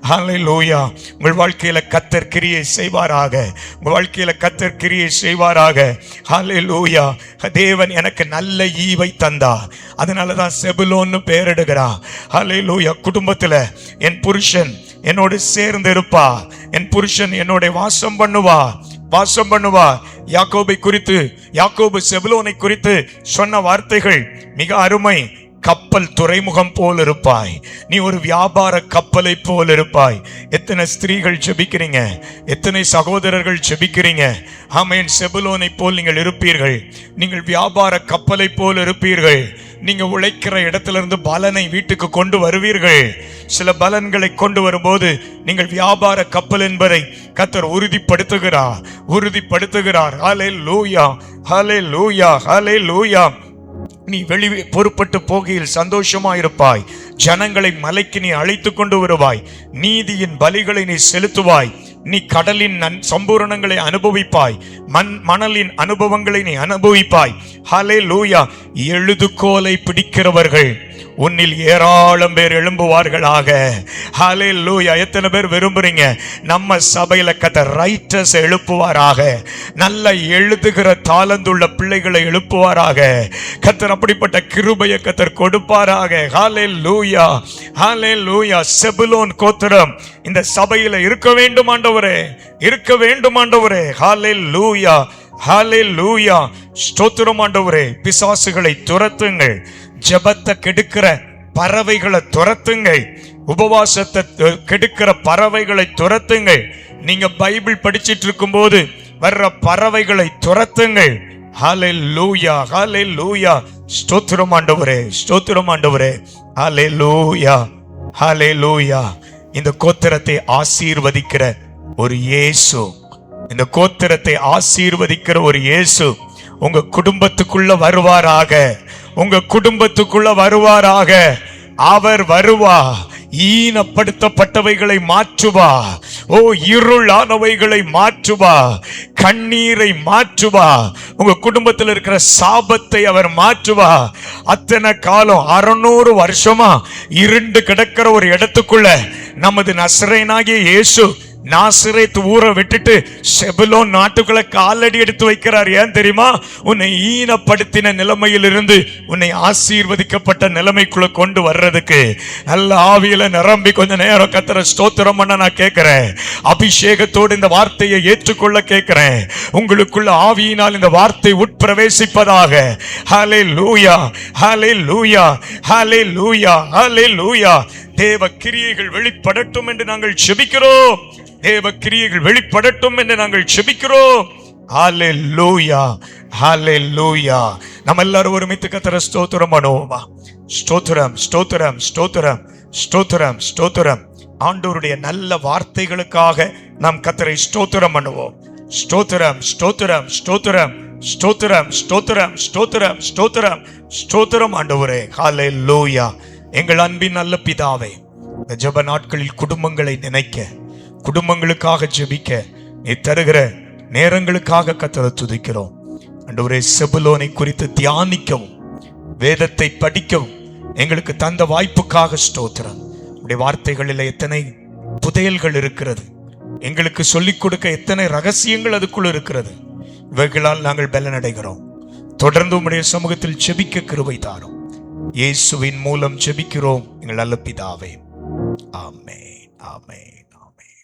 ஹல்லேலூயா. உங்கள் வாழ்க்கையில கர்த்தர் கிரியை செய்வாராக, உங்கள் வாழ்க்கையில கர்த்தர் கிரியை செய்வாராக. ஹல்லேலூயா. தேவன் எனக்கு நல்ல ஈவை தந்தார், அதனாலதான் செபுலோன்னு பெயரிடுகிறா. ஹல்லேலூயா. குடும்பத்துல என் புருஷன் என்னோடு சேர்ந்து இருப்பா, என் புருஷன் என்னோட வாசம் பண்ணுவா. யாக்கோபை குறித்து, யாக்கோபு செபுலோனை குறித்து சொன்ன வார்த்தைகள் மிக அருமை. கப்பல் துறைமுகம் போல் இருப்பாய், நீ ஒரு வியாபார கப்பலை போல் இருப்பாய். எத்தனை ஸ்திரீகள் ஜெபிக்கிறீங்க, எத்தனை சகோதரர்கள் ஜெபிக்கிறீங்க. ஆமென். செபுலோனை போல் நீங்கள் இருப்பீர்கள், நீங்கள் வியாபார கப்பலை போல் இருப்பீர்கள். நீங்க உழைக்கிற இடத்துல இருந்து பலனை வீட்டுக்கு கொண்டு வருவீர்கள். சில பலன்களை கொண்டு வரும்போது நீங்கள் வியாபார கப்பல் என்பதை கர்த்தர் உறுதிப்படுத்துகிறார். ஹல்லேலூயா, ஹல்லேலூயா, ஹல்லேலூயா. நீ வெளியே பொறுப்பட்டு போகையில் சந்தோஷமா இருப்பாய். ஜனங்களை மலைக்கு நீ அழைத்து கொண்டு வருவாய். நீதியின் பலிகளை நீ செலுத்துவாய். நீ கடலின் சம்பூரணங்களை அனுபவிப்பாய், மணலின் அனுபவங்களை நீ அனுபவிப்பாய். ஹல்லேலூயா. எழுதுகோலை பிடிக்கிறவர்கள் உன்னில் ஏராளம் பேர் எழும்புவார்களாக. ஹல்லேலூயா. எத்தனை பேர் விரும்புறீங்க நம்ம சபையில கர்த்தர் ரைட்டர்ஸ் எழுப்புவாராக, நல்ல எழுதுகிற தாளந்துள்ள பிள்ளைகளை எழுப்புவாராக. கர்த்தர் அப்படிப்பட்ட கிருபையை கர்த்தர் கொடுப்பாராக. ஹல்லேலூயா, ஹல்லேலூயா. செபுலோன் கோத்திரம் இந்த சபையில இருக்க வேண்டும் ஆண்டவரே, இருக்க வேண்டும் ஆண்டவரே. ஹல்லேலூயா, ஹல்லேலூயா. ஸ்தோத்திரம் ஆண்டவரே. பிசாசுகளை துரத்துங்கள், ஜெபத்தை கெடுக்கிற பறவைகளை துரத்துங்கள், உபவாசத்தை கெடுக்கிற பறவைகளை துரத்துங்கள். நீங்க பைபிள் படிச்சிட்டு இருக்கும் போது வர்ற பறவைகளை துரத்துங்கள். ஹல்லேலூயா, ஹல்லேலூயா. ஸ்தோத்திரம் ஆண்டவரே, ஸ்தோத்திரம் ஆண்டவரே. ஹல்லேலூயா, ஹல்லேலூயா. இந்த கோத்திரத்தை ஆசீர்வதிக்கிற ஒரு இயேசு, இந்த கோத்திரத்தை ஆசீர்வதிக்கிற ஒரு இயேசு உங்க குடும்பத்துக்குள்ள வருவாராக, உங்க குடும்பத்துக்குள்ள வருவாராக. அவர் வருவா, ஈனப்படுத்தப்பட்டவைகளை மாற்றுவா, இருளானவைகளை மாற்றுவா, கண்ணீரை மாற்றுவா, உங்க குடும்பத்தில் இருக்கிற சாபத்தை அவர் மாற்றுவா. அத்தனை காலம் 600 வருஷமா இருண்டு கிடக்கிற ஒரு இடத்துக்குள்ள நமது நசரேயனாகிய இயேசு நாசரேத் ஊரை விட்டுட்டு செபுலோன் நாட்டுக்குள்ள காலடி எடுத்து வைக்கிறார். ஏன் தெரியுமா? உன்னை ஈனப்படுத்தின நிலைமையில் இருந்து உன்னை ஆசீர்வதிக்கப்பட்ட நிலைமைக்குள்ள கொண்டு வர்றதுக்கு. நல்ல ஆவியில நிரம்பி கொஞ்ச நேரம் கர்த்தரை ஸ்தோத்திரம் பண்ண நான் கேட்கிறேன். அபிஷேகத்தோடு இந்த வார்த்தையை ஏற்றுக்கொள்ள கேட்கிறேன். உங்களுக்குள்ள ஆவியினால் இந்த வார்த்தை உட்பிரவேசிப்பதாக. ஹல்லேலூயா, ஹல்லேலூயா, ஹல்லேலூயா, ஹல்லேலூயா. தேவ கிரியைகள் வெளிப்படட்டும் என்று நாங்கள் ஜெபிக்கிறோம். தேவ கிரியைகள் வெளிப்படட்டும் என்று நாங்கள் ஜெபிக்கிறோம். ஹல்லேலூயா, ஹல்லேலூயா. நம்ம எல்லாரும் ஒருமித்து கர்த்தரை ஸ்தோத்திரம் பண்ணுவோமா? ஸ்தோத்திரம், ஸ்தோத்திரம், ஸ்தோத்திரம், ஸ்தோத்திரம், ஸ்தோத்திரம். ஆண்டவருடைய நல்ல வார்த்தைகளுக்காக நாம் கர்த்தரை ஸ்தோத்திரம் பண்ணுவோம். ஸ்தோத்திரம், ஸ்தோத்திரம், ஸ்தோத்திரம், ஸ்தோத்திரம், ஸ்தோத்திரம், ஸ்தோத்திரம், ஸ்தோத்திரம், ஸ்தோத்திரம் ஆண்டவரே. ஹல்லேலூயா. எங்கள் அன்பின் நல்ல பிதாவே, இந்த ஜெப நாட்களில் குடும்பங்களை நினைக்க, குடும்பங்களுக்காக ஜெபிக்க நீ தருகிற நேரங்களுக்காக கர்த்தரை துதிக்கிறோம் ஆண்டவரே. செபுலோனை குறித்து தியானிக்கவும் வேதத்தை படிக்கவும் எங்களுக்கு தந்த வாய்ப்புக்காக ஸ்தோத்திரம். உடைய வார்த்தைகளில் எத்தனை புதையல்கள் இருக்கிறது, எங்களுக்கு சொல்லிக் கொடுக்க எத்தனை ரகசியங்கள் அதுக்குள் இருக்கிறது. இவைகளால் நாங்கள் பலனடைகிறோம். தொடர்ந்து உம்முடைய சமூகத்தில் ஜெபிக்க கிருபை தாரும். இயேசுவின் மூலம் ஜெபிக்கிறோம் எங்கள் நல்ல பிதாவே. ஆமென். ஆமென்.